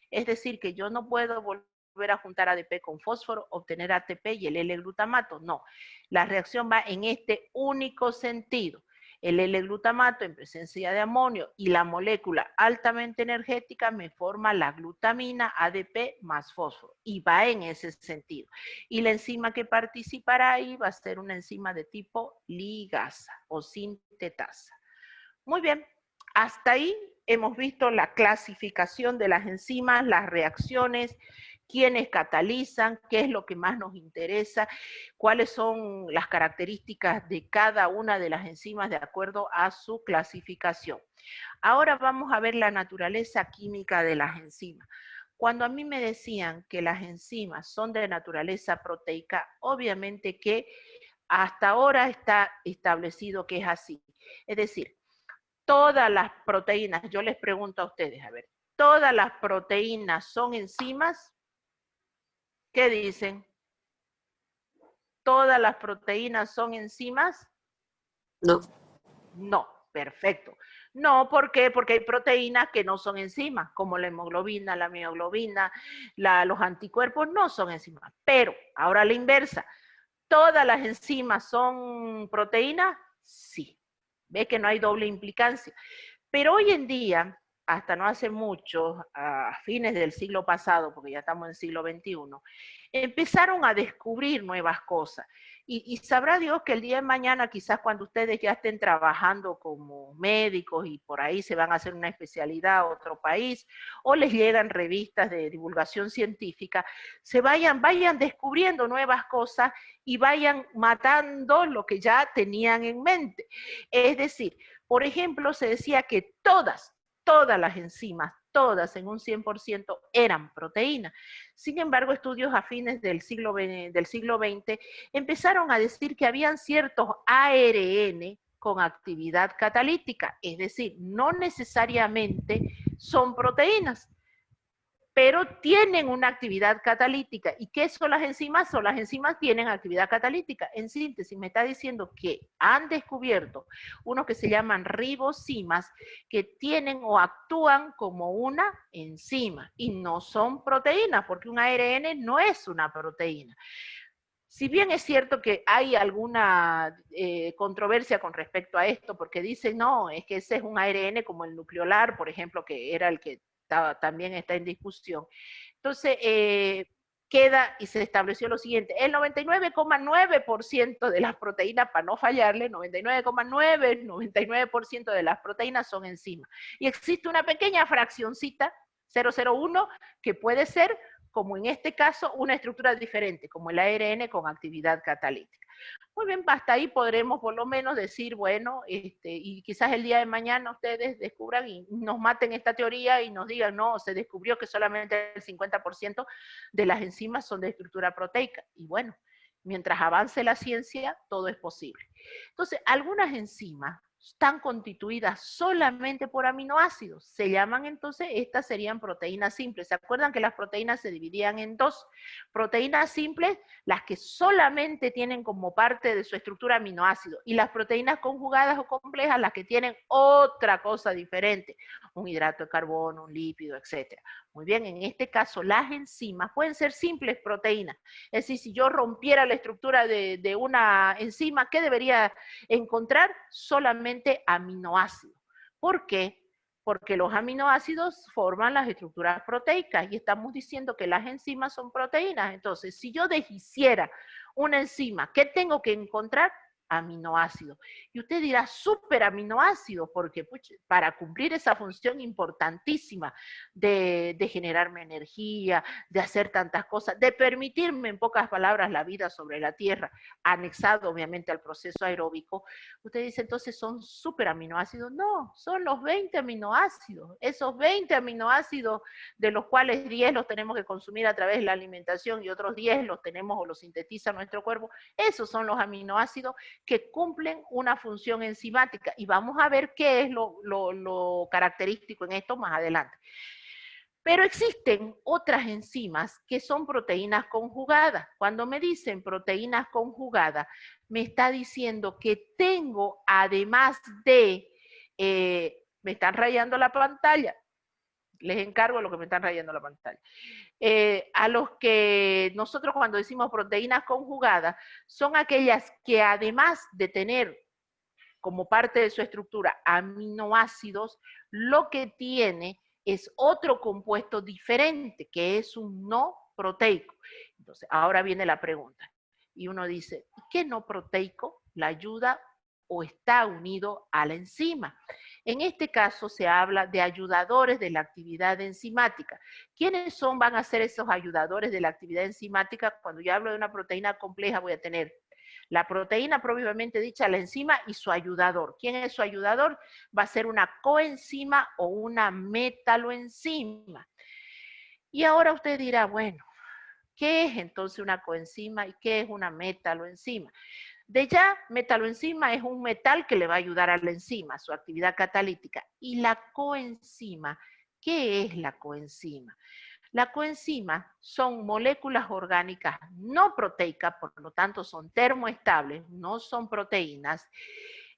Es decir, que yo no puedo volver a juntar ADP con fósforo, obtener ATP y el L-glutamato. No, la reacción va en este único sentido. El L-glutamato en presencia de amonio y la molécula altamente energética me forma la glutamina ADP más fósforo y va en ese sentido. Y la enzima que participará ahí va a ser una enzima de tipo ligasa o sintetasa. Muy bien, hasta ahí hemos visto la clasificación de las enzimas, las reacciones, quiénes catalizan, qué es lo que más nos interesa, cuáles son las características de cada una de las enzimas de acuerdo a su clasificación. Ahora vamos a ver la naturaleza química de las enzimas. Cuando a mí me decían que las enzimas son de naturaleza proteica, obviamente que hasta ahora está establecido que es así. Es decir, todas las proteínas, yo les pregunto a ustedes, a ver, ¿todas las proteínas son enzimas? ¿Qué dicen? ¿Todas las proteínas son enzimas? No. No, perfecto. No, ¿por qué? Porque hay proteínas que no son enzimas, como la hemoglobina, la mioglobina, los anticuerpos no son enzimas. Pero, ahora la inversa, ¿todas las enzimas son proteínas? Sí. ¿Ves que no hay doble implicancia? Pero hoy en día, hasta no hace mucho, a fines del siglo pasado, porque ya estamos en el siglo XXI, empezaron a descubrir nuevas cosas. Y sabrá Dios que el día de mañana, quizás cuando ustedes ya estén trabajando como médicos y por ahí se van a hacer una especialidad a otro país, o les llegan revistas de divulgación científica, se vayan descubriendo nuevas cosas y vayan matando lo que ya tenían en mente. Es decir, por ejemplo, se decía que todas las enzimas, todas en un 100% eran proteínas. Sin embargo, estudios a fines del siglo XX empezaron a decir que habían ciertos ARN con actividad catalítica, es decir, no necesariamente son proteínas, pero tienen una actividad catalítica. ¿Y qué son las enzimas? Las enzimas tienen actividad catalítica. En síntesis, me está diciendo que han descubierto unos que se llaman ribosimas, que tienen o actúan como una enzima y no son proteínas, porque un ARN no es una proteína. Si bien es cierto que hay alguna controversia con respecto a esto, porque dicen, no, es que ese es un ARN como el nucleolar, por ejemplo, que era el que también está en discusión. Entonces, queda y se estableció lo siguiente, el 99,9% de las proteínas, para no fallarle, 99,9% de las proteínas son enzimas. Y existe una pequeña fraccioncita, 0,01, que puede ser, como en este caso, una estructura diferente, como el ARN con actividad catalítica. Muy bien, hasta ahí podremos por lo menos decir, bueno, y quizás el día de mañana ustedes descubran y nos maten esta teoría y nos digan, no, se descubrió que solamente el 50% de las enzimas son de estructura proteica. Y bueno, mientras avance la ciencia, todo es posible. Entonces, algunas enzimas están constituidas solamente por aminoácidos. Se llaman entonces, estas serían proteínas simples. ¿Se acuerdan que las proteínas se dividían en dos? Proteínas simples, las que solamente tienen como parte de su estructura aminoácidos, y las proteínas conjugadas o complejas, las que tienen otra cosa diferente, un hidrato de carbono, un lípido, etc. Muy bien, en este caso las enzimas pueden ser simples proteínas. Es decir, si yo rompiera la estructura de una enzima, ¿qué debería encontrar? Solamente aminoácidos. ¿Por qué? Porque los aminoácidos forman las estructuras proteicas y estamos diciendo que las enzimas son proteínas. Entonces, si yo deshiciera una enzima, ¿qué tengo que encontrar? Aminoácidos. Y usted dirá, súper aminoácidos, porque para cumplir esa función importantísima de generarme energía, de hacer tantas cosas, de permitirme, en pocas palabras, la vida sobre la Tierra, anexado obviamente al proceso aeróbico, usted dice, entonces son súper aminoácidos. No, son los 20 aminoácidos. Esos 20 aminoácidos, de los cuales 10 los tenemos que consumir a través de la alimentación y otros 10 los tenemos o los sintetiza nuestro cuerpo, esos son los aminoácidos que cumplen una función enzimática. Y vamos a ver qué es lo característico en esto más adelante. Pero existen otras enzimas que son proteínas conjugadas. Cuando me dicen proteínas conjugadas, me está diciendo que tengo, además de, me están rayando la pantalla, les encargo lo que me están rayando la pantalla. A los que nosotros cuando decimos proteínas conjugadas, son aquellas que además de tener como parte de su estructura aminoácidos, lo que tiene es otro compuesto diferente, que es un no proteico. Entonces, ahora viene la pregunta. Y uno dice, ¿qué no proteico la ayuda o está unido a la enzima? En este caso se habla de ayudadores de la actividad enzimática. ¿Quiénes van a ser esos ayudadores de la actividad enzimática? Cuando yo hablo de una proteína compleja voy a tener la proteína propiamente dicha, la enzima y su ayudador. ¿Quién es su ayudador? Va a ser una coenzima o una metaloenzima. Y ahora usted dirá, bueno, ¿qué es entonces una coenzima y qué es una metaloenzima? De ya, metaloenzima es un metal que le va a ayudar a la enzima, su actividad catalítica. Y la coenzima, ¿qué es la coenzima? La coenzima son moléculas orgánicas no proteicas, por lo tanto son termoestables, no son proteínas.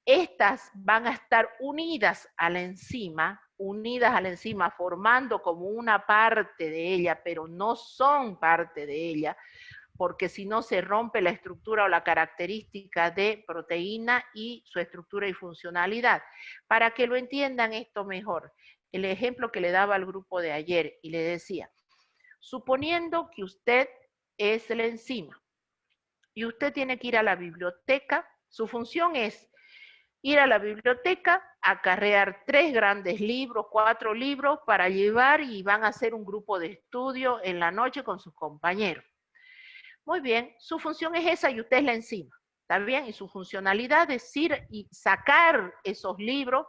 Estas van a estar unidas a la enzima formando como una parte de ella, pero no son parte de ella, porque si no se rompe la estructura o la característica de proteína y su estructura y funcionalidad. Para que lo entiendan esto mejor, el ejemplo que le daba al grupo de ayer y le decía, suponiendo que usted es la enzima y usted tiene que ir a la biblioteca, su función es ir a la biblioteca, acarrear 3 grandes libros, 4 libros para llevar y van a hacer un grupo de estudio en la noche con sus compañeros. Muy bien, su función es esa y usted es la enzima, ¿está bien? Y su funcionalidad es ir y sacar esos libros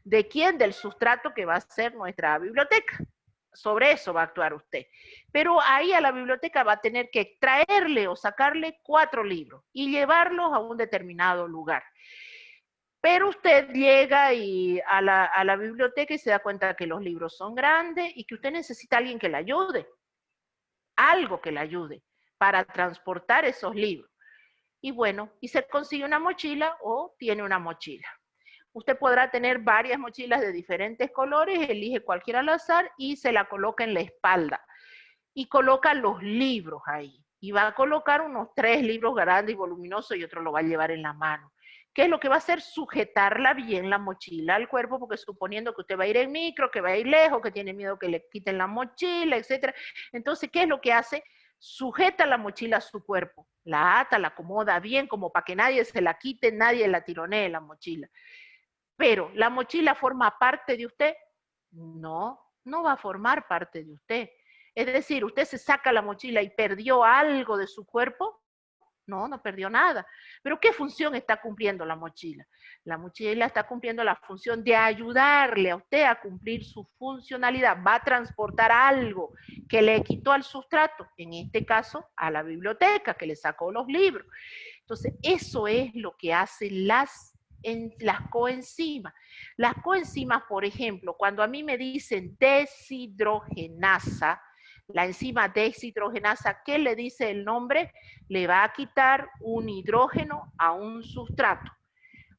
de quién, del sustrato que va a ser nuestra biblioteca. Sobre eso va a actuar usted. Pero ahí a la biblioteca va a tener que traerle o sacarle 4 libros y llevarlos a un determinado lugar. Pero usted llega a la biblioteca y se da cuenta que los libros son grandes y que usted necesita a alguien que le ayude, algo que le ayude para transportar esos libros. Y bueno, y se consigue una mochila o tiene una mochila. Usted podrá tener varias mochilas de diferentes colores, elige cualquiera al azar y se la coloca en la espalda. Y coloca los libros ahí. Y va a colocar unos 3 libros grandes y voluminosos y otro lo va a llevar en la mano. ¿Qué es lo que va a hacer? Sujetarla bien la mochila al cuerpo, porque suponiendo que usted va a ir en micro, que va a ir lejos, que tiene miedo que le quiten la mochila, etc. Entonces, ¿qué es lo que hace? Sujeta la mochila a su cuerpo, la ata, la acomoda bien, como para que nadie se la quite, nadie la tironee la mochila. Pero, ¿la mochila forma parte de usted? No, no va a formar parte de usted. Es decir, usted se saca la mochila y perdió algo de su cuerpo. No, no perdió nada. Pero ¿qué función está cumpliendo la mochila? La mochila está cumpliendo la función de ayudarle a usted a cumplir su funcionalidad. Va a transportar algo que le quitó al sustrato, en este caso a la biblioteca, que le sacó los libros. Entonces, eso es lo que hacen las coenzimas. Las coenzimas, por ejemplo, cuando a mí me dicen deshidrogenasa, la enzima deshidrogenasa, ¿qué le dice el nombre? Le va a quitar un hidrógeno a un sustrato.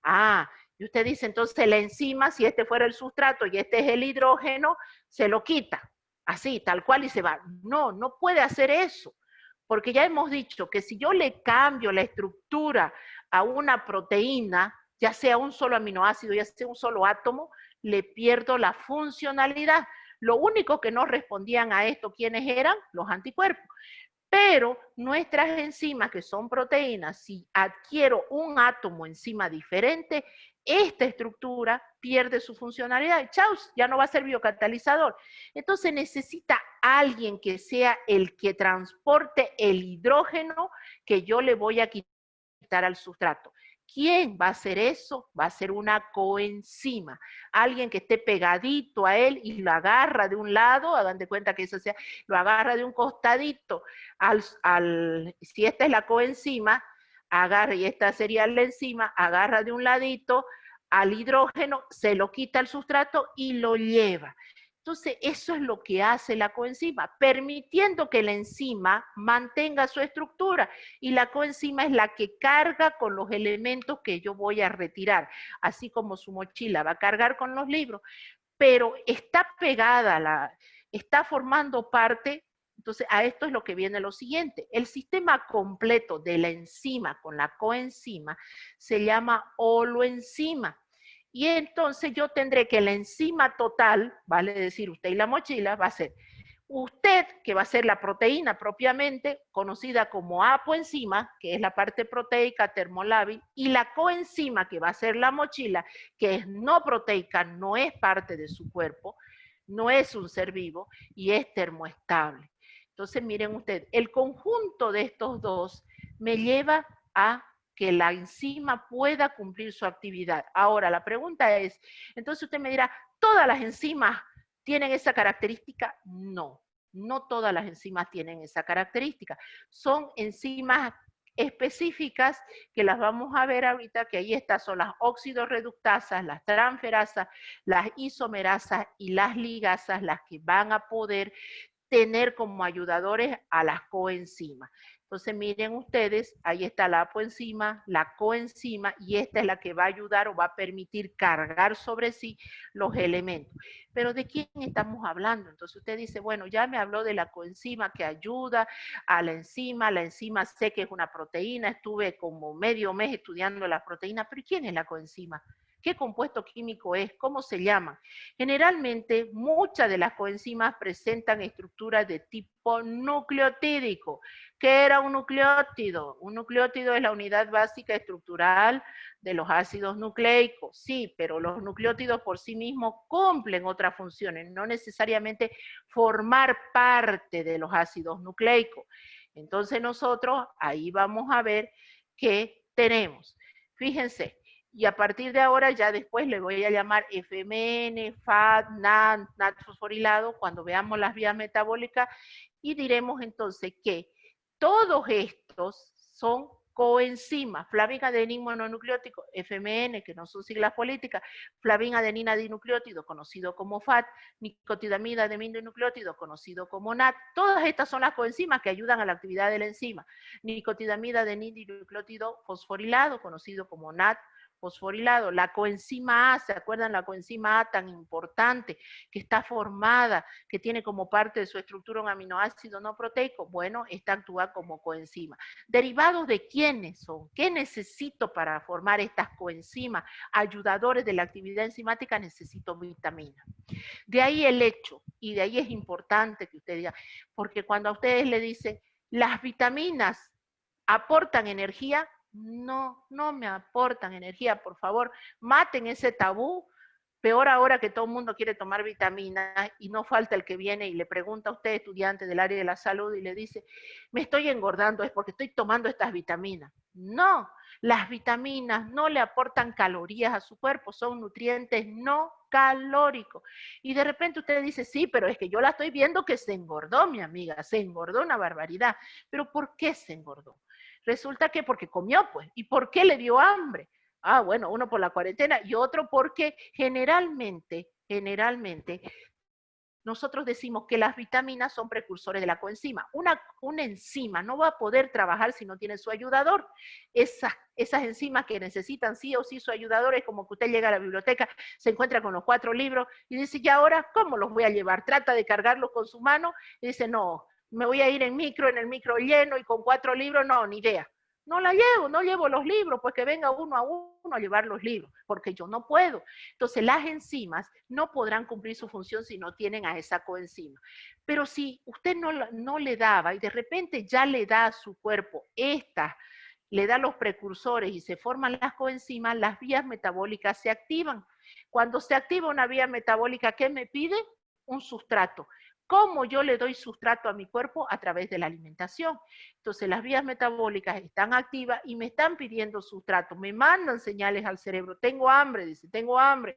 Ah, y usted dice, entonces la enzima, si este fuera el sustrato y este es el hidrógeno, se lo quita, así, tal cual, y se va. No, no puede hacer eso, porque ya hemos dicho que si yo le cambio la estructura a una proteína, ya sea un solo aminoácido, ya sea un solo átomo, le pierdo la funcionalidad. Lo único que no respondían a esto, ¿quiénes eran? Los anticuerpos. Pero nuestras enzimas, que son proteínas, si adquiero un átomo enzima diferente, esta estructura pierde su funcionalidad. Chau, ya no va a ser biocatalizador. Entonces necesita alguien que sea el que transporte el hidrógeno que yo le voy a quitar al sustrato. ¿Quién va a hacer eso? Va a ser una coenzima, alguien que esté pegadito a él y lo agarra de un lado, hagan de cuenta que eso sea, lo agarra de un costadito, si esta es la coenzima, agarra, y esta sería la enzima, agarra de un ladito al hidrógeno, se lo quita al sustrato y lo lleva. Entonces, eso es lo que hace la coenzima, permitiendo que la enzima mantenga su estructura. Y la coenzima es la que carga con los elementos que yo voy a retirar, así como su mochila va a cargar con los libros, pero está pegada, está formando parte. Entonces, a esto es lo que viene lo siguiente. El sistema completo de la enzima con la coenzima se llama holoenzima. Y entonces yo tendré que la enzima total, vale decir usted y la mochila, va a ser usted, que va a ser la proteína propiamente, conocida como apoenzima, que es la parte proteica termolábil, y la coenzima, que va a ser la mochila, que es no proteica, no es parte de su cuerpo, no es un ser vivo y es termoestable. Entonces, miren ustedes, el conjunto de estos dos me lleva a que la enzima pueda cumplir su actividad. Ahora, la pregunta es, entonces usted me dirá, ¿todas las enzimas tienen esa característica? No, no todas las enzimas tienen esa característica. Son enzimas específicas que las vamos a ver ahorita, que ahí están, son las oxidorreductasas, las transferasas, las isomerasas y las ligasas, las que van a poder tener como ayudadores a las coenzimas. Entonces miren ustedes, ahí está la apoenzima, la coenzima, y esta es la que va a ayudar o va a permitir cargar sobre sí los elementos. Pero ¿de quién estamos hablando? Entonces usted dice, bueno, ya me habló de la coenzima que ayuda a la enzima sé que es una proteína, estuve como medio mes estudiando las proteínas, pero ¿quién es la coenzima? ¿Qué compuesto químico es? ¿Cómo se llama? Generalmente, muchas de las coenzimas presentan estructuras de tipo nucleotídico. ¿Qué era un nucleótido? Un nucleótido es la unidad básica estructural de los ácidos nucleicos. Sí, pero los nucleótidos por sí mismos cumplen otras funciones, no necesariamente formar parte de los ácidos nucleicos. Entonces nosotros ahí vamos a ver qué tenemos. Fíjense, y a partir de ahora ya después le voy a llamar FMN, FAT, NAT fosforilado, cuando veamos las vías metabólicas, y diremos entonces que todos estos son coenzimas, flavina adenín mononucleótico, FMN, que no son siglas políticas, flavina adenina dinucleótido, conocido como FAT, nicotidamida dinucleótido, conocido como NAT. Todas estas son las coenzimas que ayudan a la actividad de la enzima. Nicotidamida adenina dinucleótido fosforilado, conocido como NAT, fosforilado, la coenzima A, ¿se acuerdan la coenzima A tan importante que está formada, que tiene como parte de su estructura un aminoácido no proteico? Bueno, esta actúa como coenzima. ¿Derivados de quiénes son? ¿Qué necesito para formar estas coenzimas? Ayudadores de la actividad enzimática, necesito vitamina. De ahí el hecho, y de ahí es importante que usted diga, porque cuando a ustedes le dicen, las vitaminas aportan energía, no, no me aportan energía, por favor, maten ese tabú. Peor ahora que todo el mundo quiere tomar vitaminas y no falta el que viene y le pregunta a usted, estudiante del área de la salud, y le dice, me estoy engordando, es porque estoy tomando estas vitaminas. No, las vitaminas no le aportan calorías a su cuerpo, son nutrientes no calóricos. Y de repente usted dice, sí, pero es que yo la estoy viendo que se engordó, mi amiga, se engordó una barbaridad. ¿Pero por qué se engordó? Resulta que porque comió, pues. ¿Y por qué le dio hambre? Ah, bueno, uno por la cuarentena y otro porque generalmente, nosotros decimos que las vitaminas son precursores de la coenzima. Una enzima no va a poder trabajar si no tiene su ayudador. Esas enzimas que necesitan sí o sí su ayudador, es como que usted llega a la biblioteca, se encuentra con los 4 libros y dice, ¿y ahora cómo los voy a llevar? Trata de cargarlos con su mano y dice, no, me voy a ir en el micro lleno y con 4 libros, no, ni idea. No la llevo, no llevo los libros, pues que venga uno a uno a llevar los libros, porque yo no puedo. Entonces las enzimas no podrán cumplir su función si no tienen a esa coenzima. Pero si usted no le daba y de repente ya le da a su cuerpo le da los precursores y se forman las coenzimas, las vías metabólicas se activan. Cuando se activa una vía metabólica, ¿qué me pide? Un sustrato. ¿Cómo yo le doy sustrato a mi cuerpo? A través de la alimentación. Entonces las vías metabólicas están activas y me están pidiendo sustrato, me mandan señales al cerebro, tengo hambre, dice, tengo hambre,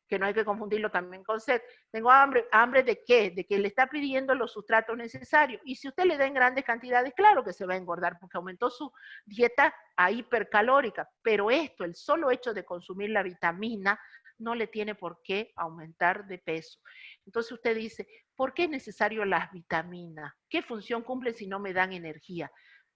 que no hay que confundirlo también con sed. Tengo hambre, ¿hambre de qué? De que le está pidiendo los sustratos necesarios. Y si usted le da en grandes cantidades, claro que se va a engordar porque aumentó su dieta a hipercalórica. Pero esto, el solo hecho de consumir la vitamina, no le tiene por qué aumentar de peso. Entonces usted dice, ¿por qué es necesario las vitaminas? ¿Qué función cumplen si no me dan energía?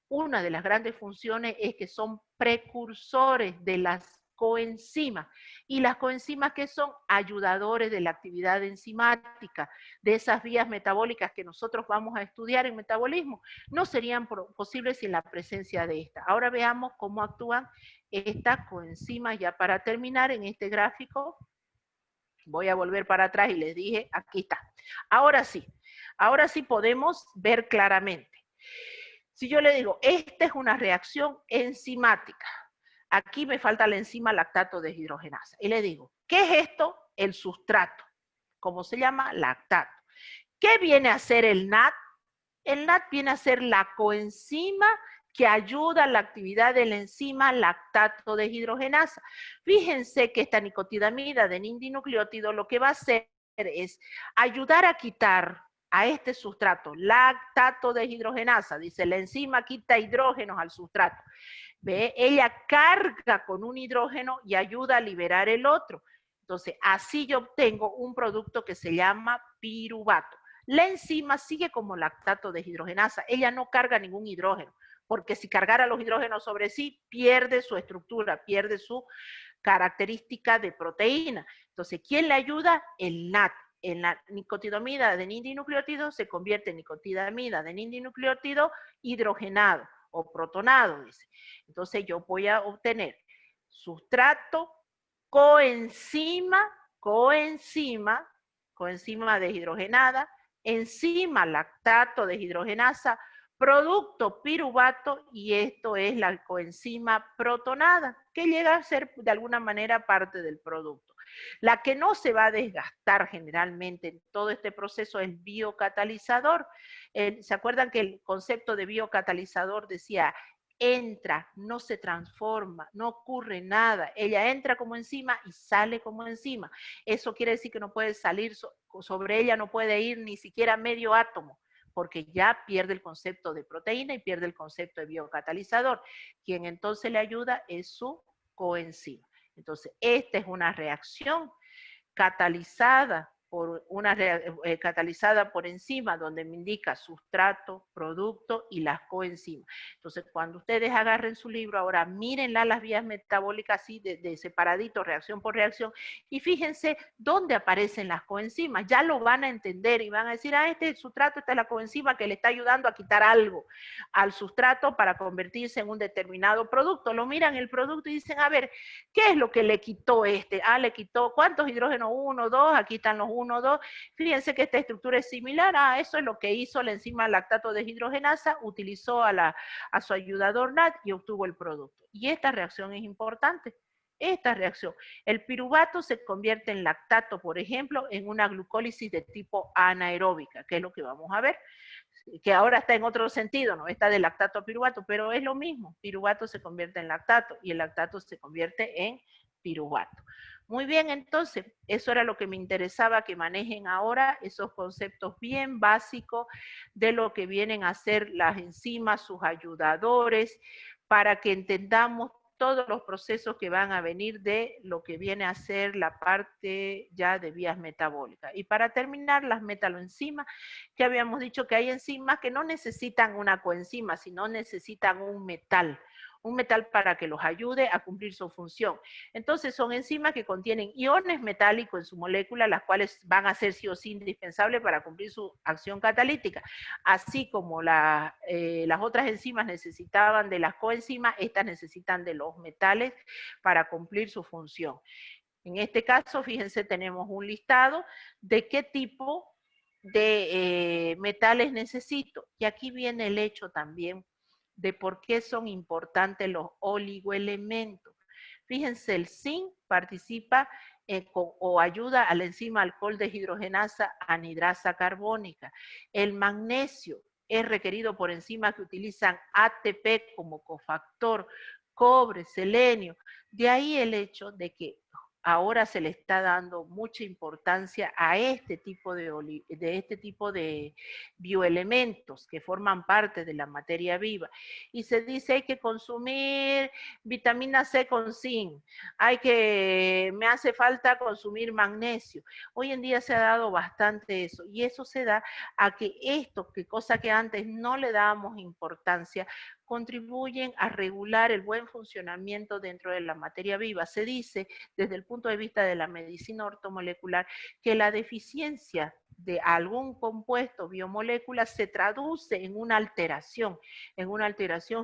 Una de las grandes funciones es que son precursores de las coenzimas. Y las coenzimas, que son ayudadores de la actividad enzimática, de esas vías metabólicas que nosotros vamos a estudiar en metabolismo, no serían posibles sin la presencia de esta. Ahora veamos cómo actúan estas coenzimas. Ya para terminar en este gráfico, voy a volver para atrás y les dije, aquí está. Ahora sí podemos ver claramente. Si yo le digo, esta es una reacción enzimática, aquí me falta la enzima lactato deshidrogenasa, y le digo, ¿qué es esto? El sustrato. ¿Cómo se llama? Lactato. ¿Qué viene a ser el NAT? El NAT viene a ser la coenzima que ayuda a la actividad de la enzima lactato deshidrogenasa. Fíjense que esta nicotidamida de N-dinucleótido lo que va a hacer es ayudar a quitar a este sustrato, lactato deshidrogenasa, dice, la enzima quita hidrógenos al sustrato. ¿Ve? Ella carga con un hidrógeno y ayuda a liberar el otro. Entonces, así yo obtengo un producto que se llama piruvato. La enzima sigue como lactato deshidrogenasa, ella no carga ningún hidrógeno, porque si cargara los hidrógenos sobre sí, pierde su estructura, pierde su característica de proteína. Entonces, ¿quién le ayuda? El NAT. En la nicotidamida de N-dinucleótido se convierte en nicotidamida de N-dinucleótido hidrogenado o protonado, dice. Entonces yo voy a obtener sustrato, coenzima deshidrogenada, enzima lactato deshidrogenasa, producto piruvato, y esto es la coenzima protonada, que llega a ser de alguna manera parte del producto. La que no se va a desgastar generalmente en todo este proceso es biocatalizador. ¿Se acuerdan que el concepto de biocatalizador decía, entra, no se transforma, no ocurre nada, ella entra como enzima y sale como enzima? Eso quiere decir que no puede salir, sobre ella no puede ir ni siquiera medio átomo, porque ya pierde el concepto de proteína y pierde el concepto de biocatalizador. Quien entonces le ayuda es su coenzima. Entonces, esta es una reacción catalizada por enzima, donde me indica sustrato, producto y las coenzimas. Entonces, cuando ustedes agarren su libro, ahora mírenla las vías metabólicas así de separadito, reacción por reacción, y fíjense dónde aparecen las coenzimas. Ya lo van a entender y van a decir, este es el sustrato, esta es la coenzima que le está ayudando a quitar algo al sustrato para convertirse en un determinado producto. Lo miran el producto y dicen, a ver, ¿qué es lo que le quitó este? Le quitó, ¿cuántos hidrógenos? 1, 2, aquí están los 1, 2. Fíjense que esta estructura es similar. Eso es lo que hizo la enzima lactato deshidrogenasa, utilizó a su ayudador NAT y obtuvo el producto. Y esta reacción es importante. Esta reacción, el piruvato se convierte en lactato, por ejemplo, en una glucólisis de tipo anaeróbica, que es lo que vamos a ver, que ahora está en otro sentido, no está de lactato a piruvato, pero es lo mismo, piruvato se convierte en lactato y el lactato se convierte en piruvato. Muy bien, entonces, eso era lo que me interesaba que manejen ahora, esos conceptos bien básicos de lo que vienen a ser las enzimas, sus ayudadores, para que entendamos todos los procesos que van a venir de lo que viene a ser la parte ya de vías metabólicas. Y para terminar, las metaloenzimas, que habíamos dicho que hay enzimas que no necesitan una coenzima, sino necesitan un metal para que los ayude a cumplir su función. Entonces son enzimas que contienen iones metálicos en su molécula, las cuales van a ser sí o sí indispensables para cumplir su acción catalítica. Así como las otras enzimas necesitaban de las coenzimas, estas necesitan de los metales para cumplir su función. En este caso, fíjense, tenemos un listado de qué tipo de metales necesito. Y aquí viene el hecho también de por qué son importantes los oligoelementos. Fíjense, el zinc participa o ayuda a la enzima alcohol deshidrogenasa anhidrasa carbónica. El magnesio es requerido por enzimas que utilizan ATP como cofactor, cobre, selenio. De ahí el hecho de que ahora se le está dando mucha importancia a este tipo de bioelementos que forman parte de la materia viva. Y se dice hay que consumir vitamina C con zinc, me hace falta consumir magnesio. Hoy en día se ha dado bastante eso, y eso se da a que cosa que antes no le dábamos importancia, contribuyen a regular el buen funcionamiento dentro de la materia viva. Se dice, desde el punto de vista de la medicina ortomolecular, que la deficiencia de algún compuesto biomolécula se traduce en una alteración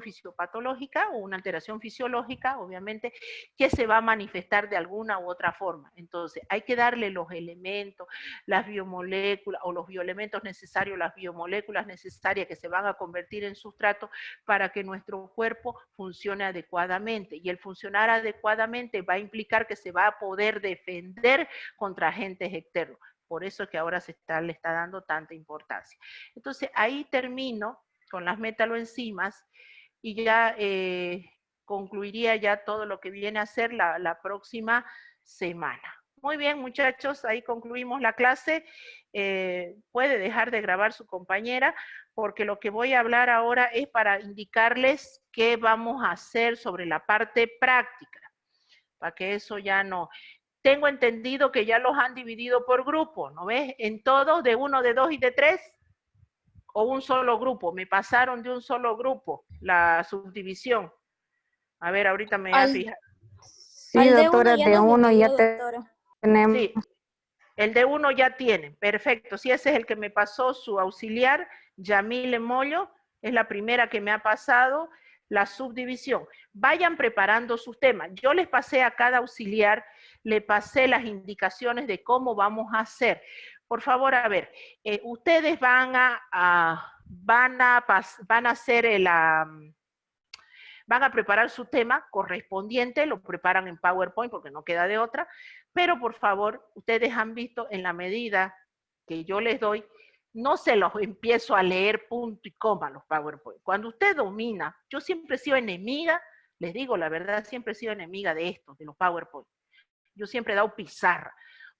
fisiopatológica o una alteración fisiológica, obviamente, que se va a manifestar de alguna u otra forma. Entonces, hay que darle los elementos, las biomoléculas o los bioelementos necesarios, las biomoléculas necesarias que se van a convertir en sustrato para que nuestro cuerpo funcione adecuadamente. Y el funcionar adecuadamente va a implicar que se va a poder defender contra agentes externos. Por eso es que ahora le está dando tanta importancia. Entonces, ahí termino con las metaloenzimas y ya concluiría ya todo lo que viene a ser la próxima semana. Muy bien, muchachos, ahí concluimos la clase. Puede dejar de grabar su compañera, porque lo que voy a hablar ahora es para indicarles qué vamos a hacer sobre la parte práctica, para que eso ya no... Tengo entendido que ya los han dividido por grupos, ¿no ves? En todos, de 1, de 2 y de 3, o un solo grupo. Me pasaron de un solo grupo la subdivisión. A ver, ahorita me voy a fijar. Sí, doctora, de uno ya tenemos. Sí, el de 1 ya tienen, perfecto. Sí, ese es el que me pasó su auxiliar, Yamile Mollo, es la primera que me ha pasado la subdivisión. Vayan preparando sus temas. Yo les pasé a cada auxiliar, le pasé las indicaciones de cómo vamos a hacer. Por favor, a ver, ustedes van a preparar su tema correspondiente, lo preparan en PowerPoint porque no queda de otra, pero por favor, ustedes han visto en la medida que yo les doy, no se los empiezo a leer punto y coma los PowerPoint. Cuando usted domina, yo siempre he sido enemiga, les digo la verdad, siempre he sido enemiga de estos, de los PowerPoint. Yo siempre he dado pizarra.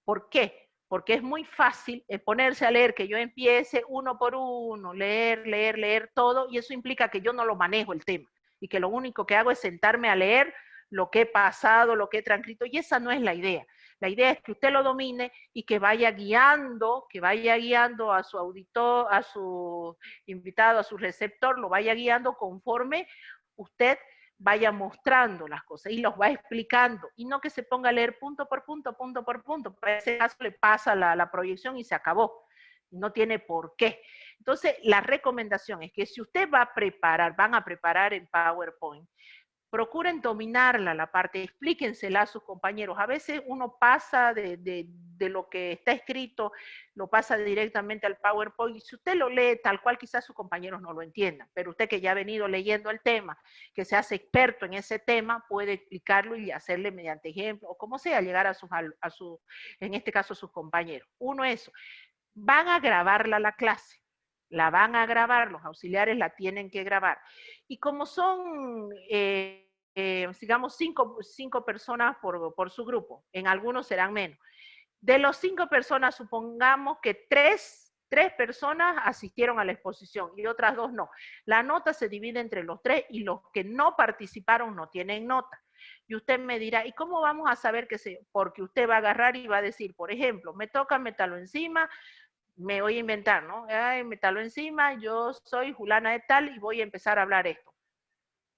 ¿Por qué? Porque es muy fácil ponerse a leer, que yo empiece uno por uno, leer todo, y eso implica que yo no lo manejo el tema, y que lo único que hago es sentarme a leer lo que he pasado, lo que he transcrito, y esa no es la idea. La idea es que usted lo domine y que vaya guiando a su auditor, a su invitado, a su receptor, lo vaya guiando conforme usted vaya mostrando las cosas y los va explicando, y no que se ponga a leer punto por punto. Para ese caso le pasa la proyección y se acabó. No tiene por qué. Entonces, la recomendación es que si usted van a preparar en PowerPoint, procuren dominarla la parte, explíquensela a sus compañeros. A veces uno pasa de lo que está escrito, lo pasa directamente al PowerPoint, y si usted lo lee tal cual, quizás sus compañeros no lo entiendan, pero usted que ya ha venido leyendo el tema, que se hace experto en ese tema, puede explicarlo y hacerle mediante ejemplo, o como sea, llegar en este caso a sus compañeros. Uno, eso. Van a grabarla la clase. La van a grabar, los auxiliares la tienen que grabar. Y como son, digamos, cinco personas por su grupo, en algunos serán menos. De los 5 personas, supongamos que tres personas asistieron a la exposición y otras 2 no. La nota se divide entre los 3 y los que no participaron no tienen nota. Y usted me dirá, ¿y cómo vamos a saber que se? Porque usted va a agarrar y va a decir, por ejemplo, me toca metaloenzima, me voy a inventar, ¿no? Ay, metaloenzima, yo soy Julana de tal y voy a empezar a hablar esto.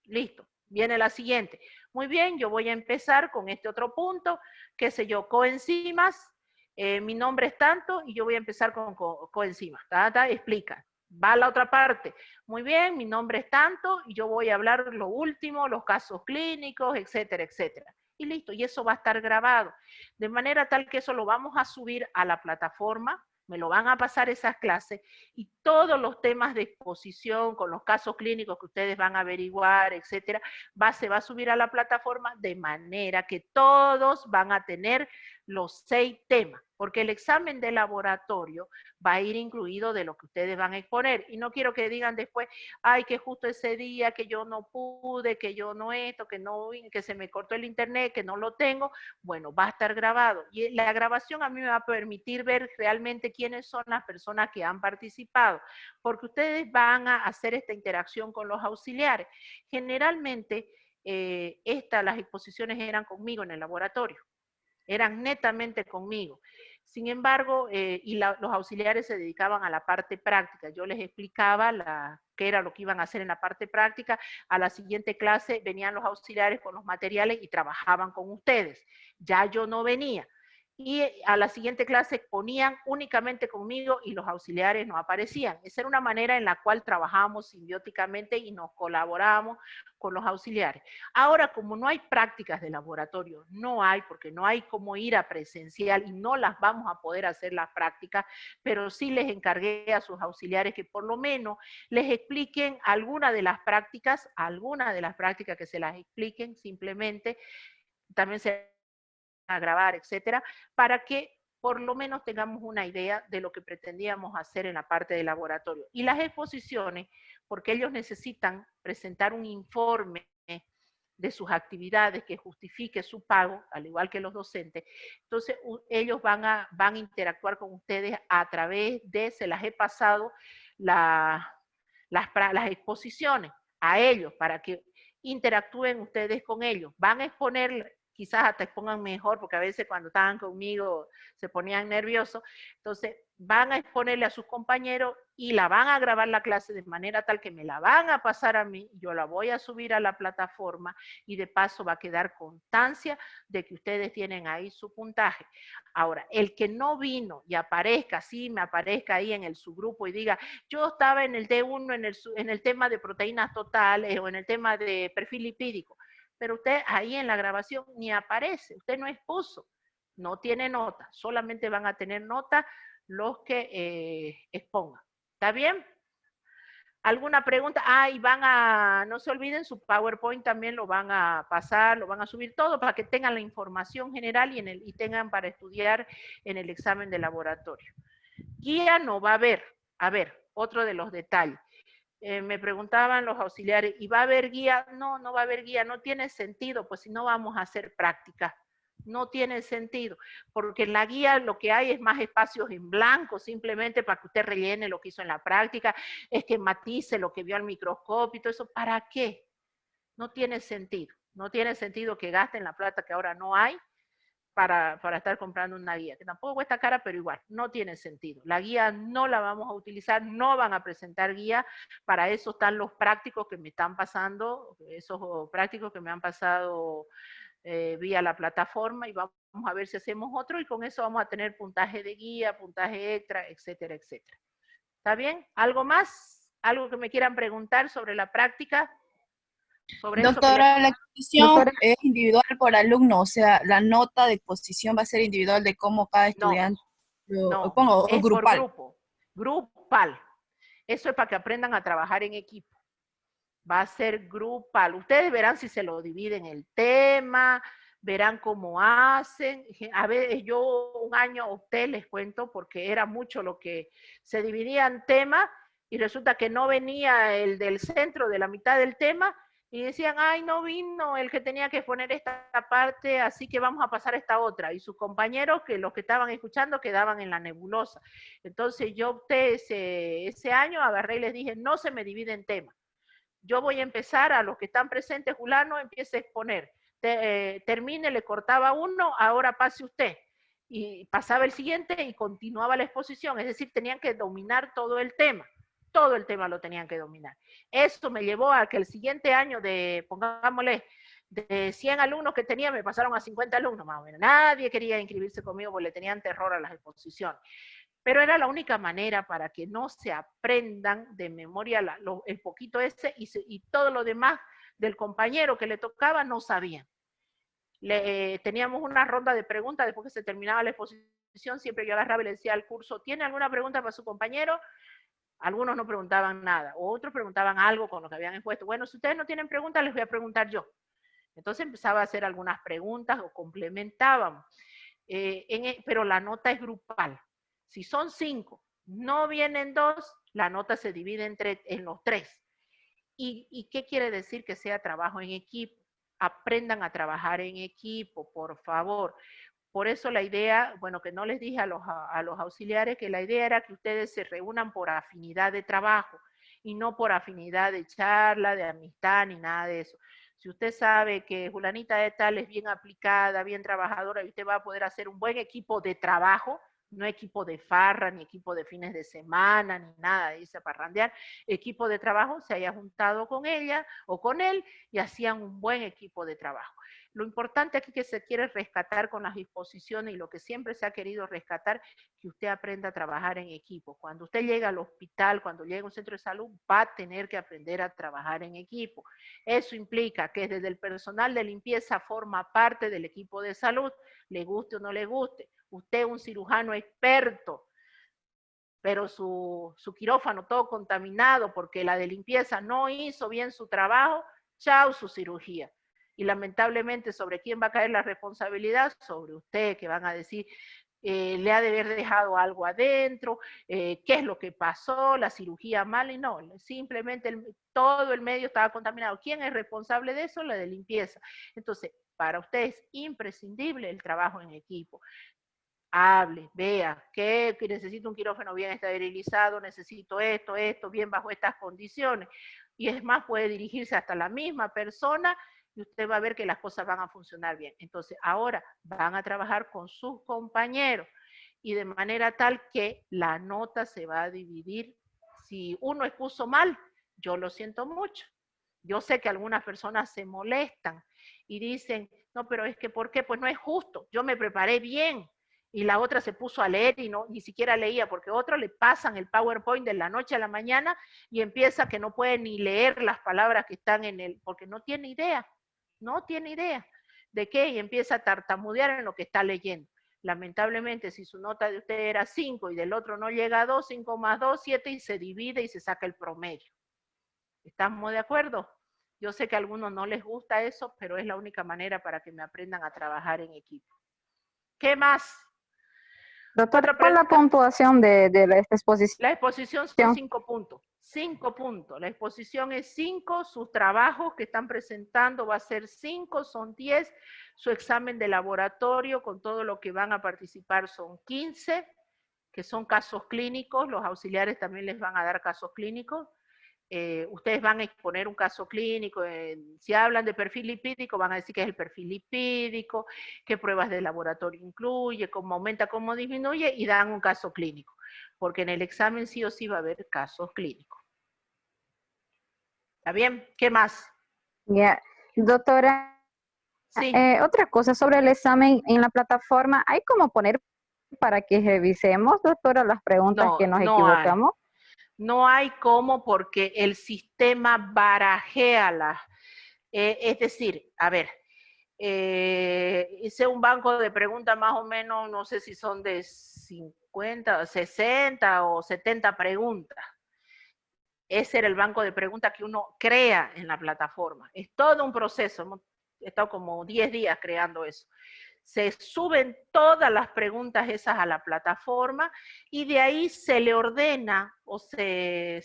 Listo, viene la siguiente. Muy bien, yo voy a empezar con este otro punto, qué sé yo, coenzimas, mi nombre es tanto y yo voy a empezar con coenzimas. Explica. Va a la otra parte. Muy bien, mi nombre es tanto y yo voy a hablar lo último, los casos clínicos, etcétera, etcétera. Y listo, y eso va a estar grabado. De manera tal que eso lo vamos a subir a la plataforma, me lo van a pasar esas clases, y todos los temas de exposición con los casos clínicos que ustedes van a averiguar, etcétera, se va a subir a la plataforma, de manera que todos van a tener los 6 temas, porque el examen de laboratorio va a ir incluido de lo que ustedes van a exponer. Y no quiero que digan después, ay, que justo ese día que yo no pude, que yo no esto, que no, que se me cortó el internet, que no lo tengo. Bueno, va a estar grabado. Y la grabación a mí me va a permitir ver realmente quiénes son las personas que han participado, porque ustedes van a hacer esta interacción con los auxiliares. Generalmente, las exposiciones eran conmigo en el laboratorio, eran netamente conmigo. Sin embargo, los auxiliares se dedicaban a la parte práctica. Yo les explicaba qué era lo que iban a hacer en la parte práctica. A la siguiente clase venían los auxiliares con los materiales y trabajaban con ustedes. Ya yo no venía. Y a la siguiente clase exponían únicamente conmigo y los auxiliares no aparecían. Esa era una manera en la cual trabajábamos simbióticamente y nos colaborábamos con los auxiliares. Ahora, como no hay prácticas de laboratorio, no hay, porque no hay cómo ir a presencial y no las vamos a poder hacer las prácticas, pero sí les encargué a sus auxiliares que por lo menos les expliquen alguna de las prácticas que se las expliquen simplemente, también se a grabar, etcétera, para que por lo menos tengamos una idea de lo que pretendíamos hacer en la parte de laboratorio. Y las exposiciones, porque ellos necesitan presentar un informe de sus actividades que justifique su pago, al igual que los docentes. Entonces, ellos van a interactuar con ustedes a través se las he pasado las exposiciones a ellos para que interactúen ustedes con ellos. Van a exponer, quizás hasta expongan mejor, porque a veces cuando estaban conmigo se ponían nerviosos. Entonces, van a exponerle a sus compañeros y la van a grabar la clase de manera tal que me la van a pasar a mí, yo la voy a subir a la plataforma y de paso va a quedar constancia de que ustedes tienen ahí su puntaje. Ahora, el que no vino y aparezca, sí, me aparezca ahí en el subgrupo y diga, yo estaba en el D1 en el tema de proteínas totales o en el tema de perfil lipídico, pero usted ahí en la grabación ni aparece, usted no expuso, no tiene nota, solamente van a tener nota los que expongan. ¿Está bien? ¿Alguna pregunta? Y no se olviden, su PowerPoint también lo van a pasar, lo van a subir todo para que tengan la información general y tengan para estudiar en el examen de laboratorio. Guía no va a haber. A ver, otro de los detalles. Me preguntaban los auxiliares, ¿y va a haber guía? No, no va a haber guía, no tiene sentido, pues si no vamos a hacer práctica. No tiene sentido, porque en la guía lo que hay es más espacios en blanco, simplemente para que usted rellene lo que hizo en la práctica, esquematice lo que vio al microscopio y todo eso. ¿Para qué? No tiene sentido. No tiene sentido que gasten la plata que ahora no hay para estar comprando una guía, que tampoco cuesta cara, pero igual, no tiene sentido. La guía no la vamos a utilizar, no van a presentar guía, para eso están los prácticos que me están pasando, esos prácticos que me han pasado vía la plataforma y vamos a ver si hacemos otro y con eso vamos a tener puntaje de guía, puntaje extra, etcétera, etcétera. ¿Está bien? ¿Algo más? ¿Algo que me quieran preguntar sobre la práctica? Sobre doctora, la exposición es individual por alumno, o sea, la nota de exposición va a ser individual de cómo cada estudiante o es grupal. Por grupo, grupal. Eso es para que aprendan a trabajar en equipo. Va a ser grupal. Ustedes verán si se lo dividen el tema, verán cómo hacen. A ver, yo un año opté, les cuento, porque era mucho lo que se dividía en temas y resulta que no venía el del centro de la mitad del tema y decían, ay, no vino el que tenía que poner esta parte, así que vamos a pasar a esta otra. Y sus compañeros, que los que estaban escuchando, quedaban en la nebulosa. Entonces yo opté ese año, agarré y les dije, no se me divide en temas. Yo voy a empezar, a los que están presentes, Julano, empiece a exponer. Termine, le cortaba uno, ahora pase usted. Y pasaba el siguiente y continuaba la exposición. Es decir, tenían que dominar todo el tema. Todo el tema lo tenían que dominar. Eso me llevó a que el siguiente año pongámosle, de 100 alumnos que tenía, me pasaron a 50 alumnos más o menos. Nadie quería inscribirse conmigo porque le tenían terror a las exposiciones. Pero era la única manera para que no se aprendan de memoria el poquito ese y todo lo demás del compañero que le tocaba no sabían. Teníamos una ronda de preguntas después que se terminaba la exposición, siempre yo agarraba y le decía al curso, ¿tiene alguna pregunta para su compañero? Algunos no preguntaban nada, otros preguntaban algo con lo que habían expuesto. Bueno, si ustedes no tienen preguntas, les voy a preguntar yo. Entonces empezaba a hacer algunas preguntas o complementábamos. pero la nota es grupal. Si son 5, no vienen 2, la nota se divide en los 3. ¿Y qué quiere decir que sea trabajo en equipo? Aprendan a trabajar en equipo, por favor. Por eso la idea, bueno, que no les dije a los auxiliares, que la idea era que ustedes se reúnan por afinidad de trabajo y no por afinidad de charla, de amistad, ni nada de eso. Si usted sabe que Julanita de tal es bien aplicada, bien trabajadora, y usted va a poder hacer un buen equipo de trabajo, no equipo de farra, ni equipo de fines de semana, ni nada de irse a parrandear, equipo de trabajo, se haya juntado con ella o con él y hacían un buen equipo de trabajo. Lo importante aquí que se quiere rescatar con las disposiciones y lo que siempre se ha querido rescatar, que usted aprenda a trabajar en equipo. Cuando usted llega al hospital, cuando llega a un centro de salud, va a tener que aprender a trabajar en equipo. Eso implica que desde el personal de limpieza forma parte del equipo de salud, le guste o no le guste. Usted es un cirujano experto, pero su quirófano todo contaminado porque la de limpieza no hizo bien su trabajo, chao su cirugía. Y lamentablemente, ¿sobre quién va a caer la responsabilidad? Sobre usted, que van a decir, le ha de haber dejado algo adentro, qué es lo que pasó, la cirugía mal, y no, simplemente todo el medio estaba contaminado. ¿Quién es responsable de eso? La de limpieza. Entonces, para usted es imprescindible el trabajo en equipo. Hable, vea, que necesito un quirófano bien esterilizado, necesito esto, bien bajo estas condiciones. Y es más, puede dirigirse hasta la misma persona y usted va a ver que las cosas van a funcionar bien. Entonces, ahora van a trabajar con sus compañeros y de manera tal que la nota se va a dividir. Si uno expuso mal, yo lo siento mucho. Yo sé que algunas personas se molestan y dicen, no, pero es que ¿por qué? Pues no es justo, yo me preparé bien y la otra se puso a leer y no, ni siquiera leía, porque a otro le pasan el PowerPoint de la noche a la mañana y empieza que no puede ni leer las palabras que están en él, porque no tiene idea de qué, y empieza a tartamudear en lo que está leyendo. Lamentablemente, si su nota de usted era 5 y del otro no llega a 2, 5 más 2, 7 y se divide y se saca el promedio. ¿Estamos de acuerdo? Yo sé que a algunos no les gusta eso, pero es la única manera para que me aprendan a trabajar en equipo. ¿Qué más? Doctora, ¿cuál es la puntuación de la exposición? La exposición son 5 puntos. 5 puntos. La exposición es 5, sus trabajos que están presentando va a ser 5, son 10. Su examen de laboratorio con todo lo que van a participar son 15, que son casos clínicos. Los auxiliares también les van a dar casos clínicos. Ustedes van a exponer un caso clínico, si hablan de perfil lipídico van a decir que es el perfil lipídico, qué pruebas de laboratorio incluye, cómo aumenta, cómo disminuye y dan un caso clínico, porque en el examen sí o sí va a haber casos clínicos. ¿Está bien? ¿Qué más? Ya, doctora, sí. Otra cosa sobre el examen en la plataforma, ¿hay cómo poner para que revisemos, doctora, las preguntas que nos equivocamos? No hay cómo porque el sistema barajea las. Es decir, a ver, hice un banco de preguntas más o menos, no sé si son de 50, 60 o 70 preguntas. Ese era el banco de preguntas que uno crea en la plataforma. Es todo un proceso, hemos estado como 10 días creando eso. Se suben todas las preguntas esas a la plataforma y de ahí se le ordena o se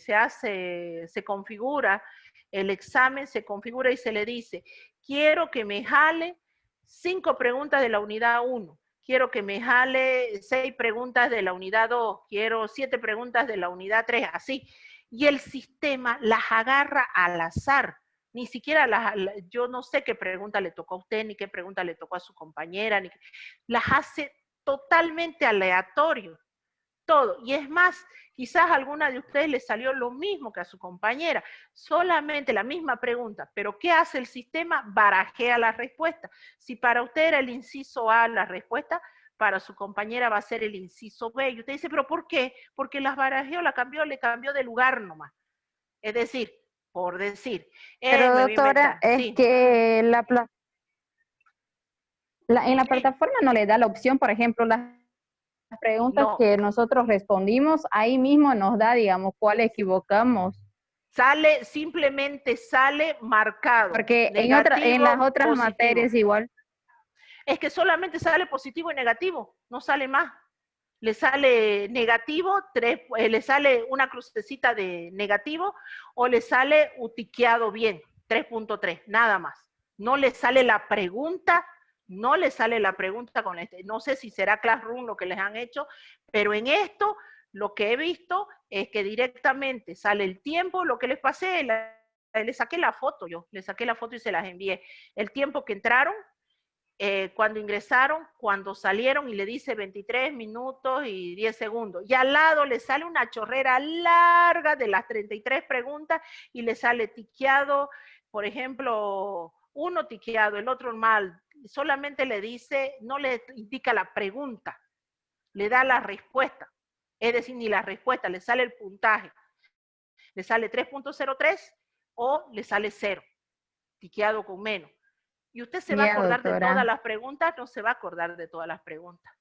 configura el examen, se configura y se le dice, quiero que me jale 5 preguntas de la unidad 1, quiero que me jale 6 preguntas de la unidad 2, quiero 7 preguntas de la unidad 3, así. Y el sistema las agarra al azar. Ni siquiera yo no sé qué pregunta le tocó a usted, ni qué pregunta le tocó a su compañera, las hace totalmente aleatorio, todo. Y es más, quizás a alguna de ustedes le salió lo mismo que a su compañera, solamente la misma pregunta, pero ¿qué hace el sistema? Barajea la respuesta. Si para usted era el inciso A la respuesta, para su compañera va a ser el inciso B. Y usted dice, ¿pero por qué? Porque las barajeó, le cambió de lugar nomás. Es decir, por decir. Pero doctora, es que en la plataforma no le da la opción, por ejemplo, las preguntas que nosotros respondimos, ahí mismo nos da, digamos, cuál equivocamos. Simplemente sale marcado. Porque negativo, en las otras positivo. Materias igual. Es que solamente sale positivo y negativo, no sale más. Le sale negativo, le sale una crucecita de negativo, o le sale utiqueado bien, 3.3, nada más. No le sale la pregunta, no le sale la pregunta con este. No sé si será Classroom lo que les han hecho, pero en esto lo que he visto es que directamente sale el tiempo, lo que les pasé, le saqué la foto yo, le saqué la foto y se las envié. El tiempo que entraron, cuando ingresaron, cuando salieron, y le dice 23 minutos y 10 segundos. Y al lado le sale una chorrera larga de las 33 preguntas y le sale tiqueado, por ejemplo, uno tiqueado, el otro mal. Solamente le dice, no le indica la pregunta, le da la respuesta. Es decir, ni la respuesta, le sale el puntaje. Le sale 3.03 o le sale 0, tiqueado con menos. Y usted se va a acordar de todas las preguntas, no se va a acordar de todas las preguntas.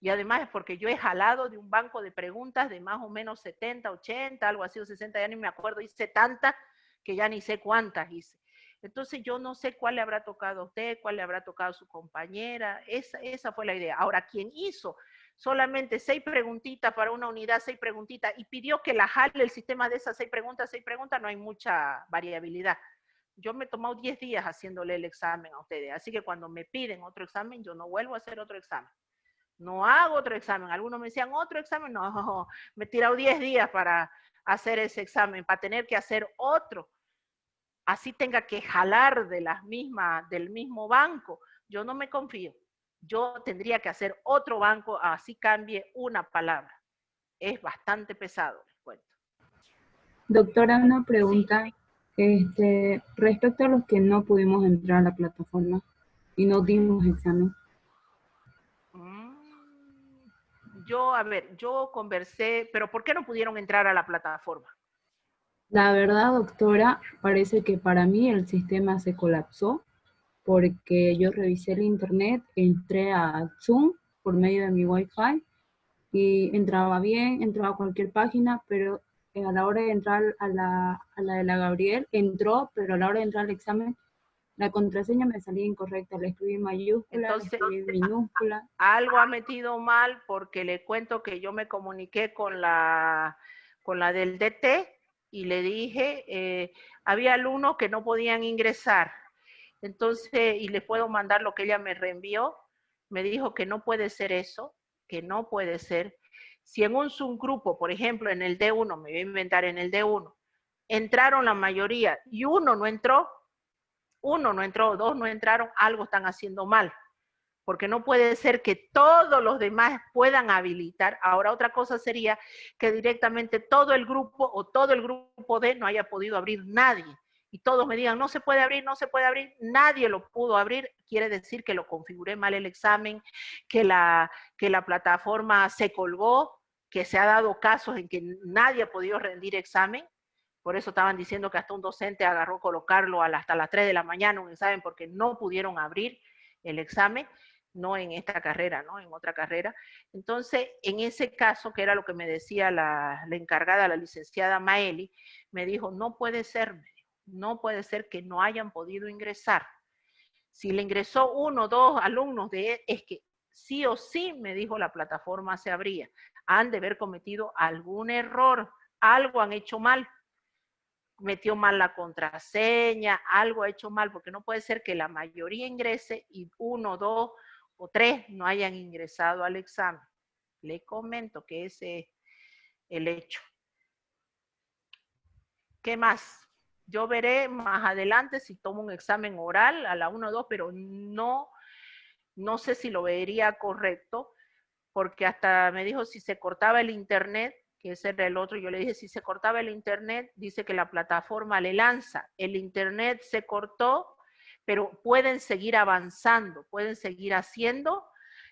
Y además es porque yo he jalado de un banco de preguntas de más o menos 70, 80, algo así, o 60, ya ni me acuerdo, hice tantas que ya ni sé cuántas hice. Entonces yo no sé cuál le habrá tocado a usted, cuál le habrá tocado a su compañera, esa fue la idea. Ahora, quien hizo solamente 6 preguntitas para una unidad, 6 preguntitas, y pidió que la jale el sistema de esas 6 preguntas, no hay mucha variabilidad. Yo me he tomado 10 días haciéndole el examen a ustedes, así que cuando me piden otro examen, yo no vuelvo a hacer otro examen. No hago otro examen. Algunos me decían, ¿otro examen? No, me he tirado 10 días para hacer ese examen, para tener que hacer otro. Así tenga que jalar de del mismo banco. Yo no me confío. Yo tendría que hacer otro banco, así cambie una palabra. Es bastante pesado, les cuento. Doctora, una pregunta. Sí. Respecto a los que no pudimos entrar a la plataforma y no dimos examen. Yo conversé, pero ¿por qué no pudieron entrar a la plataforma? La verdad, doctora, parece que para mí el sistema se colapsó porque yo revisé el internet, entré a Zoom por medio de mi Wi-Fi y entraba bien, entraba a cualquier página, pero a la hora de entrar a la de la Gabriel, entró, pero a la hora de entrar al examen, la contraseña me salía incorrecta, la escribí en mayúscula, entonces, la escribí en minúscula. Algo ha metido mal, porque le cuento que yo me comuniqué con la del DT y le dije, había alumnos que no podían ingresar. Entonces, y le puedo mandar lo que ella me reenvió, me dijo que no puede ser eso, que no puede ser. Si en un subgrupo, por ejemplo, en el D1, me voy a inventar en el D1, entraron la mayoría y uno no entró, dos no entraron, algo están haciendo mal. Porque no puede ser que todos los demás puedan habilitar. Ahora, otra cosa sería que directamente todo el grupo o todo el grupo D no haya podido abrir nadie. Y todos me digan, no se puede abrir, no se puede abrir, nadie lo pudo abrir, quiere decir que lo configuré mal el examen, que la plataforma se colgó, que se ha dado casos en que nadie ha podido rendir examen. Por eso estaban diciendo que hasta un docente agarró colocarlo hasta las 3 de la mañana un examen porque no pudieron abrir el examen, no en esta carrera, ¿no? En otra carrera. Entonces, en ese caso, que era lo que me decía la encargada, la licenciada Maeli, me dijo, no puede ser, no puede ser que no hayan podido ingresar. Si le ingresó 1 o 2 alumnos de él, es que sí o sí, me dijo, la plataforma se abría. Han de haber cometido algún error, algo han hecho mal. Metió mal la contraseña, algo ha hecho mal, porque no puede ser que la mayoría ingrese y 1, 2 o 3 no hayan ingresado al examen. Le comento que ese es el hecho. ¿Qué más? Yo veré más adelante si tomo un examen oral a la 1 o 2, pero no sé si lo vería correcto, porque hasta me dijo si se cortaba el internet, que ese era el otro, yo le dije, si se cortaba el internet, dice que la plataforma le lanza. El internet se cortó, pero pueden seguir avanzando, pueden seguir haciendo,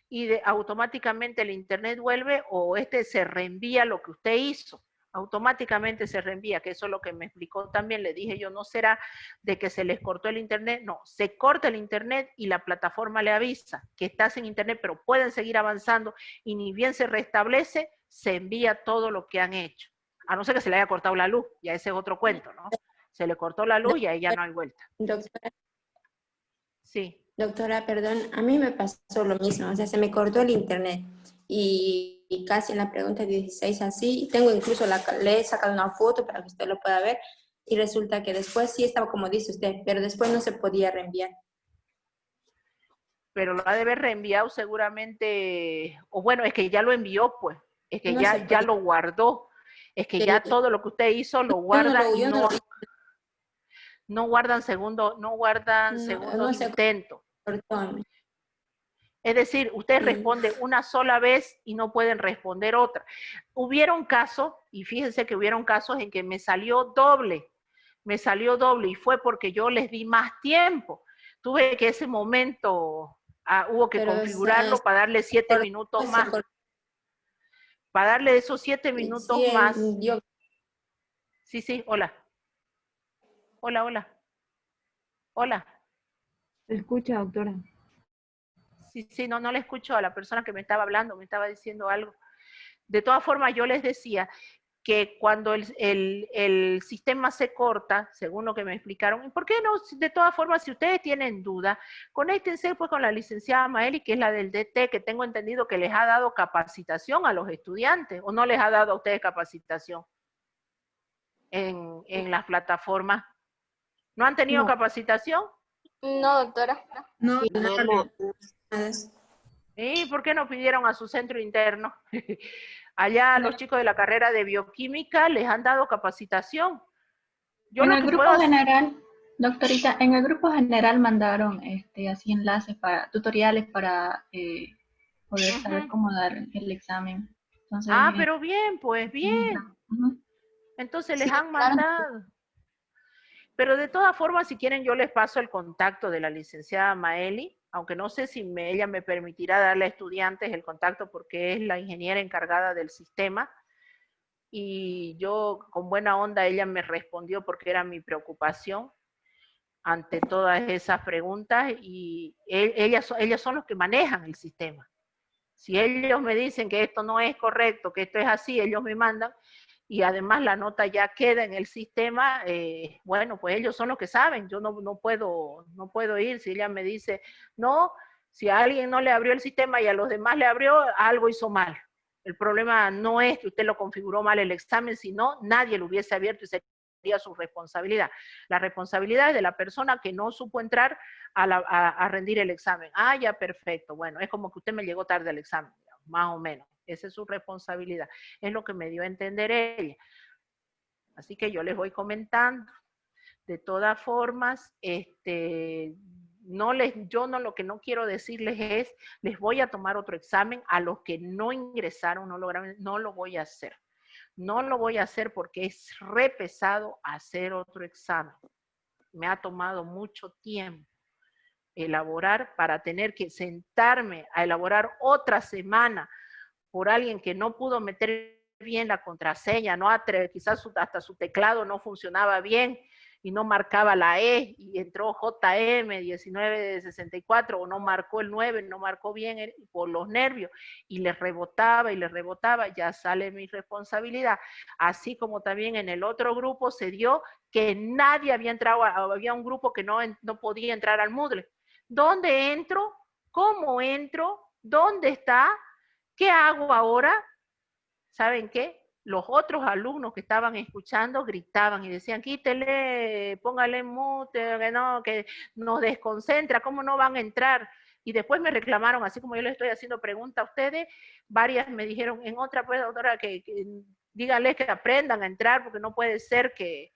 y automáticamente el internet vuelve, o se reenvía lo que usted hizo. Automáticamente se reenvía, que eso es lo que me explicó también. Le dije yo, no será de que se les cortó el internet, no, se corta el internet y la plataforma le avisa que estás en internet, pero pueden seguir avanzando, y ni bien se restablece, se envía todo lo que han hecho. A no ser que se le haya cortado la luz, ya ese es otro cuento, ¿no? Se le cortó la luz y ahí ya no hay vuelta. Doctora. Sí. Doctora, perdón, a mí me pasó lo mismo, o sea, se me cortó el internet y casi en la pregunta 16 así, tengo incluso, le he sacado una foto para que usted lo pueda ver y resulta que después sí estaba como dice usted, pero después no se podía reenviar. Pero lo ha de haber reenviado seguramente, o bueno, es que ya lo envió, pues, es que No ya lo guardó, es que ya todo lo que usted hizo lo guarda y no guardan segundo intento. Es decir, usted responde una sola vez y no pueden responder otra. Hubieron casos, y fíjense que hubieron casos en que me salió doble y fue porque yo les di más tiempo. Tuve que ese momento, hubo que configurarlo para darle 7 minutos más. Para darle esos 7 minutos más. Sí, hola. Hola. ¿Se escucha, doctora? Sí, no le escucho a la persona que me estaba hablando, me estaba diciendo algo. De todas formas, yo les decía que cuando el sistema se corta, según lo que me explicaron, ¿y por qué no? De todas formas, si ustedes tienen duda, conéctense pues con la licenciada Maeli, que es la del DT, que tengo entendido que les ha dado capacitación a los estudiantes, ¿o no les ha dado a ustedes capacitación en las plataformas? ¿No han tenido capacitación? No, doctora. No. ¿Y por qué no pidieron a su centro interno? Allá los chicos de la carrera de bioquímica les han dado capacitación. En el grupo general, doctorita, en el grupo general mandaron así enlaces para tutoriales para poder saber cómo dar el examen. Entonces, pero bien, pues bien. Entonces les han mandado. Pero de todas formas, si quieren, yo les paso el contacto de la licenciada Maeli, aunque no sé si ella me permitirá darle a estudiantes el contacto porque es la ingeniera encargada del sistema. Y yo, con buena onda, ella me respondió porque era mi preocupación ante todas esas preguntas y ellas son los que manejan el sistema. Si ellos me dicen que esto no es correcto, que esto es así, ellos me mandan, y además la nota ya queda en el sistema, bueno, pues ellos son los que saben, yo no puedo ir, si ella me dice, no, si a alguien no le abrió el sistema y a los demás le abrió, algo hizo mal. El problema no es que usted lo configuró mal el examen, sino nadie lo hubiese abierto y sería su responsabilidad. La responsabilidad es de la persona que no supo entrar a rendir el examen. Ya, perfecto, bueno, es como que usted me llegó tarde al examen, más o menos. Esa es su responsabilidad. Es lo que me dio a entender ella. Así que yo les voy comentando. De todas formas, lo que no quiero decirles es, les voy a tomar otro examen. A los que no ingresaron, no lograron, no lo voy a hacer. No lo voy a hacer porque es re pesado hacer otro examen. Me ha tomado mucho tiempo elaborar para tener que sentarme a elaborar otra semana por alguien que no pudo meter bien la contraseña, quizás hasta su teclado no funcionaba bien y no marcaba la E y entró JM1964 o no marcó el 9, no marcó bien por los nervios y le rebotaba, ya sale mi responsabilidad. Así como también en el otro grupo se dio que nadie había entrado, había un grupo que no podía entrar al Moodle. ¿Dónde entro? ¿Cómo entro? ¿Dónde está? ¿Qué hago ahora? ¿Saben qué? Los otros alumnos que estaban escuchando gritaban y decían, quítele, póngale mute, que nos desconcentra, ¿cómo no van a entrar? Y después me reclamaron, así como yo les estoy haciendo pregunta a ustedes, varias me dijeron, en otra pues, doctora, que díganles que aprendan a entrar, porque no puede ser que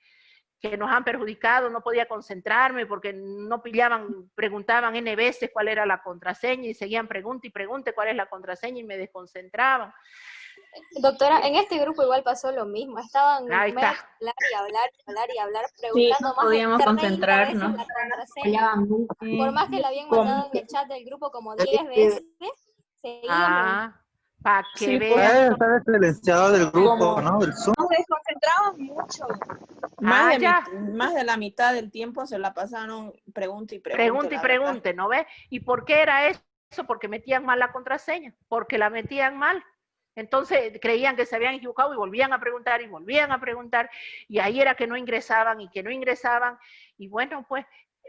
nos han perjudicado, no podía concentrarme porque no preguntaban N veces cuál era la contraseña y seguían pregunta y pregunte cuál es la contraseña y me desconcentraban. Doctora, en este grupo igual pasó lo mismo, estaban hablar y hablar, preguntando no podíamos más de 30 concentrarnos. veces la contraseña. Por más que la habían mandado en el chat del grupo como 10 veces, seguían. Para que vean. Está silenciado del grupo, ¿no? Del Zoom. Nos desconcentraban mucho. Más de la mitad del tiempo se la pasaron pregunta y pregunte. ¿No ves? ¿Y por qué era eso? Porque metían mal la contraseña, porque la metían mal. Entonces creían que se habían equivocado y volvían a preguntar y ahí era que no ingresaban y bueno, pues,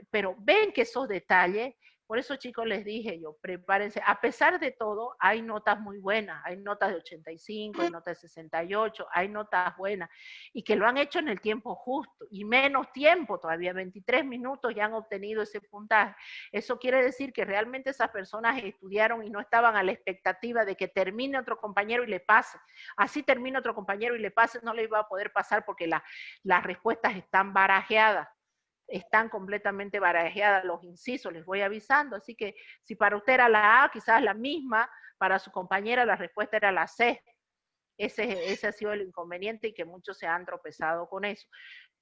pero ven que esos detalles Por eso, chicos, les dije yo, prepárense. A pesar de todo, hay notas muy buenas. Hay notas de 85, hay notas de 68, hay notas buenas. Y que lo han hecho en el tiempo justo. Y menos tiempo todavía, 23 minutos ya han obtenido ese puntaje. Eso quiere decir que realmente esas personas estudiaron y no estaban a la expectativa de que termine otro compañero y le pase. Así termine otro compañero y le pase, no le iba a poder pasar porque las respuestas están barajeadas. Están completamente barajeadas los incisos, les voy avisando, así que si para usted era la A, quizás la misma, para su compañera la respuesta era la C. Ese ha sido el inconveniente y que muchos se han tropezado con eso.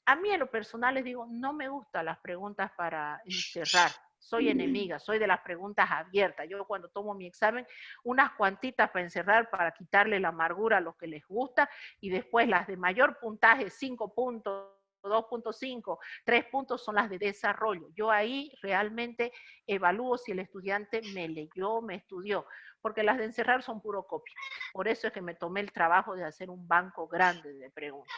A mí en lo personal les digo, no me gustan las preguntas para encerrar, soy enemiga, soy de las preguntas abiertas. Yo cuando tomo mi examen, unas cuantitas para encerrar, para quitarle la amargura a los que les gusta, y después las de mayor puntaje, 5 puntos, 2.5, 3 puntos son las de desarrollo. Yo ahí realmente evalúo si el estudiante me leyó, me estudió, porque las de encerrar son puro copia. Por eso es que me tomé el trabajo de hacer un banco grande de preguntas.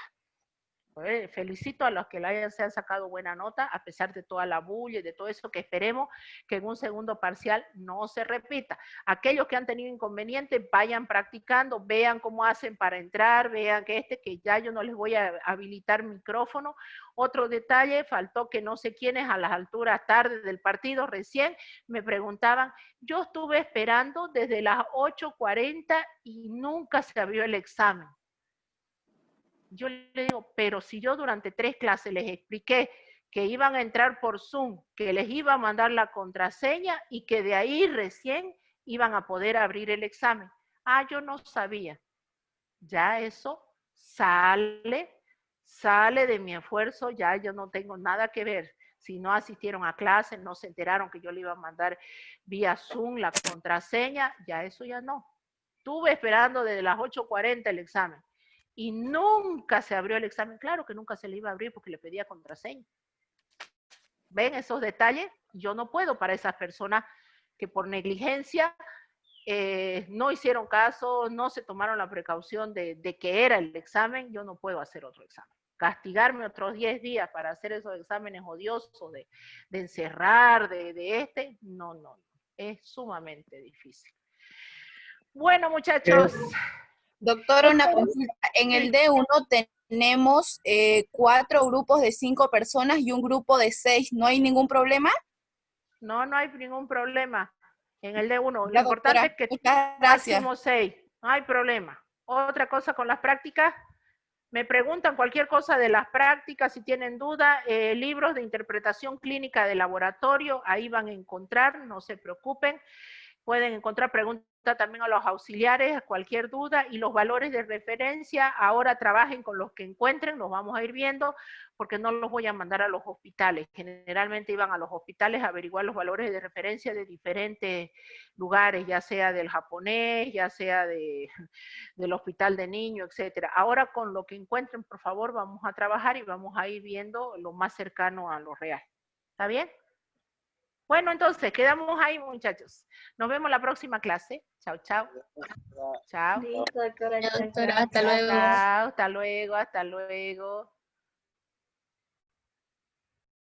Felicito a los que se han sacado buena nota, a pesar de toda la bulla y de todo eso, que esperemos que en un segundo parcial no se repita. Aquellos que han tenido inconvenientes, vayan practicando, vean cómo hacen para entrar, vean que ya yo no les voy a habilitar micrófono. Otro detalle, faltó que no sé quiénes a las alturas tarde del partido recién me preguntaban, yo estuve esperando desde las 8:40 y nunca se abrió el examen. Yo le digo, pero si yo durante 3 clases les expliqué que iban a entrar por Zoom, que les iba a mandar la contraseña y que de ahí recién iban a poder abrir el examen. Ah, yo no sabía. Ya eso sale de mi esfuerzo, ya yo no tengo nada que ver. Si no asistieron a clases, no se enteraron que yo le iba a mandar vía Zoom la contraseña, ya eso ya no. Estuve esperando desde las 8:40 el examen. Y nunca se abrió el examen. Claro que nunca se le iba a abrir porque le pedía contraseña. ¿Ven esos detalles? Yo no puedo para esas personas que por negligencia no hicieron caso, no se tomaron la precaución de que era el examen. Yo no puedo hacer otro examen. Castigarme otros 10 días para hacer esos exámenes odiosos de encerrar, no. Es sumamente difícil. Bueno, muchachos. Doctora, una consulta. En el D1 tenemos 4 grupos de 5 personas y un grupo de 6. ¿No hay ningún problema? No, no hay ningún problema. En el D1. Lo Ya, importante es que máximo 6. No hay problema. Otra cosa con las prácticas. Me preguntan cualquier cosa de las prácticas, si tienen duda, libros de interpretación clínica de laboratorio, ahí van a encontrar, no se preocupen. Pueden encontrar preguntas también a los auxiliares, cualquier duda, y los valores de referencia, ahora trabajen con los que encuentren, los vamos a ir viendo, porque no los voy a mandar a los hospitales. Generalmente iban a los hospitales a averiguar los valores de referencia de diferentes lugares, ya sea del japonés, ya sea del hospital de niños, etcétera. Ahora con lo que encuentren, por favor, vamos a trabajar y vamos a ir viendo lo más cercano a lo real. ¿Está bien? Bueno, entonces, quedamos ahí, muchachos. Nos vemos la próxima clase. Chao, chao. Chao. Listo, doctora. Doctora, hasta luego. Chao, hasta luego, hasta luego.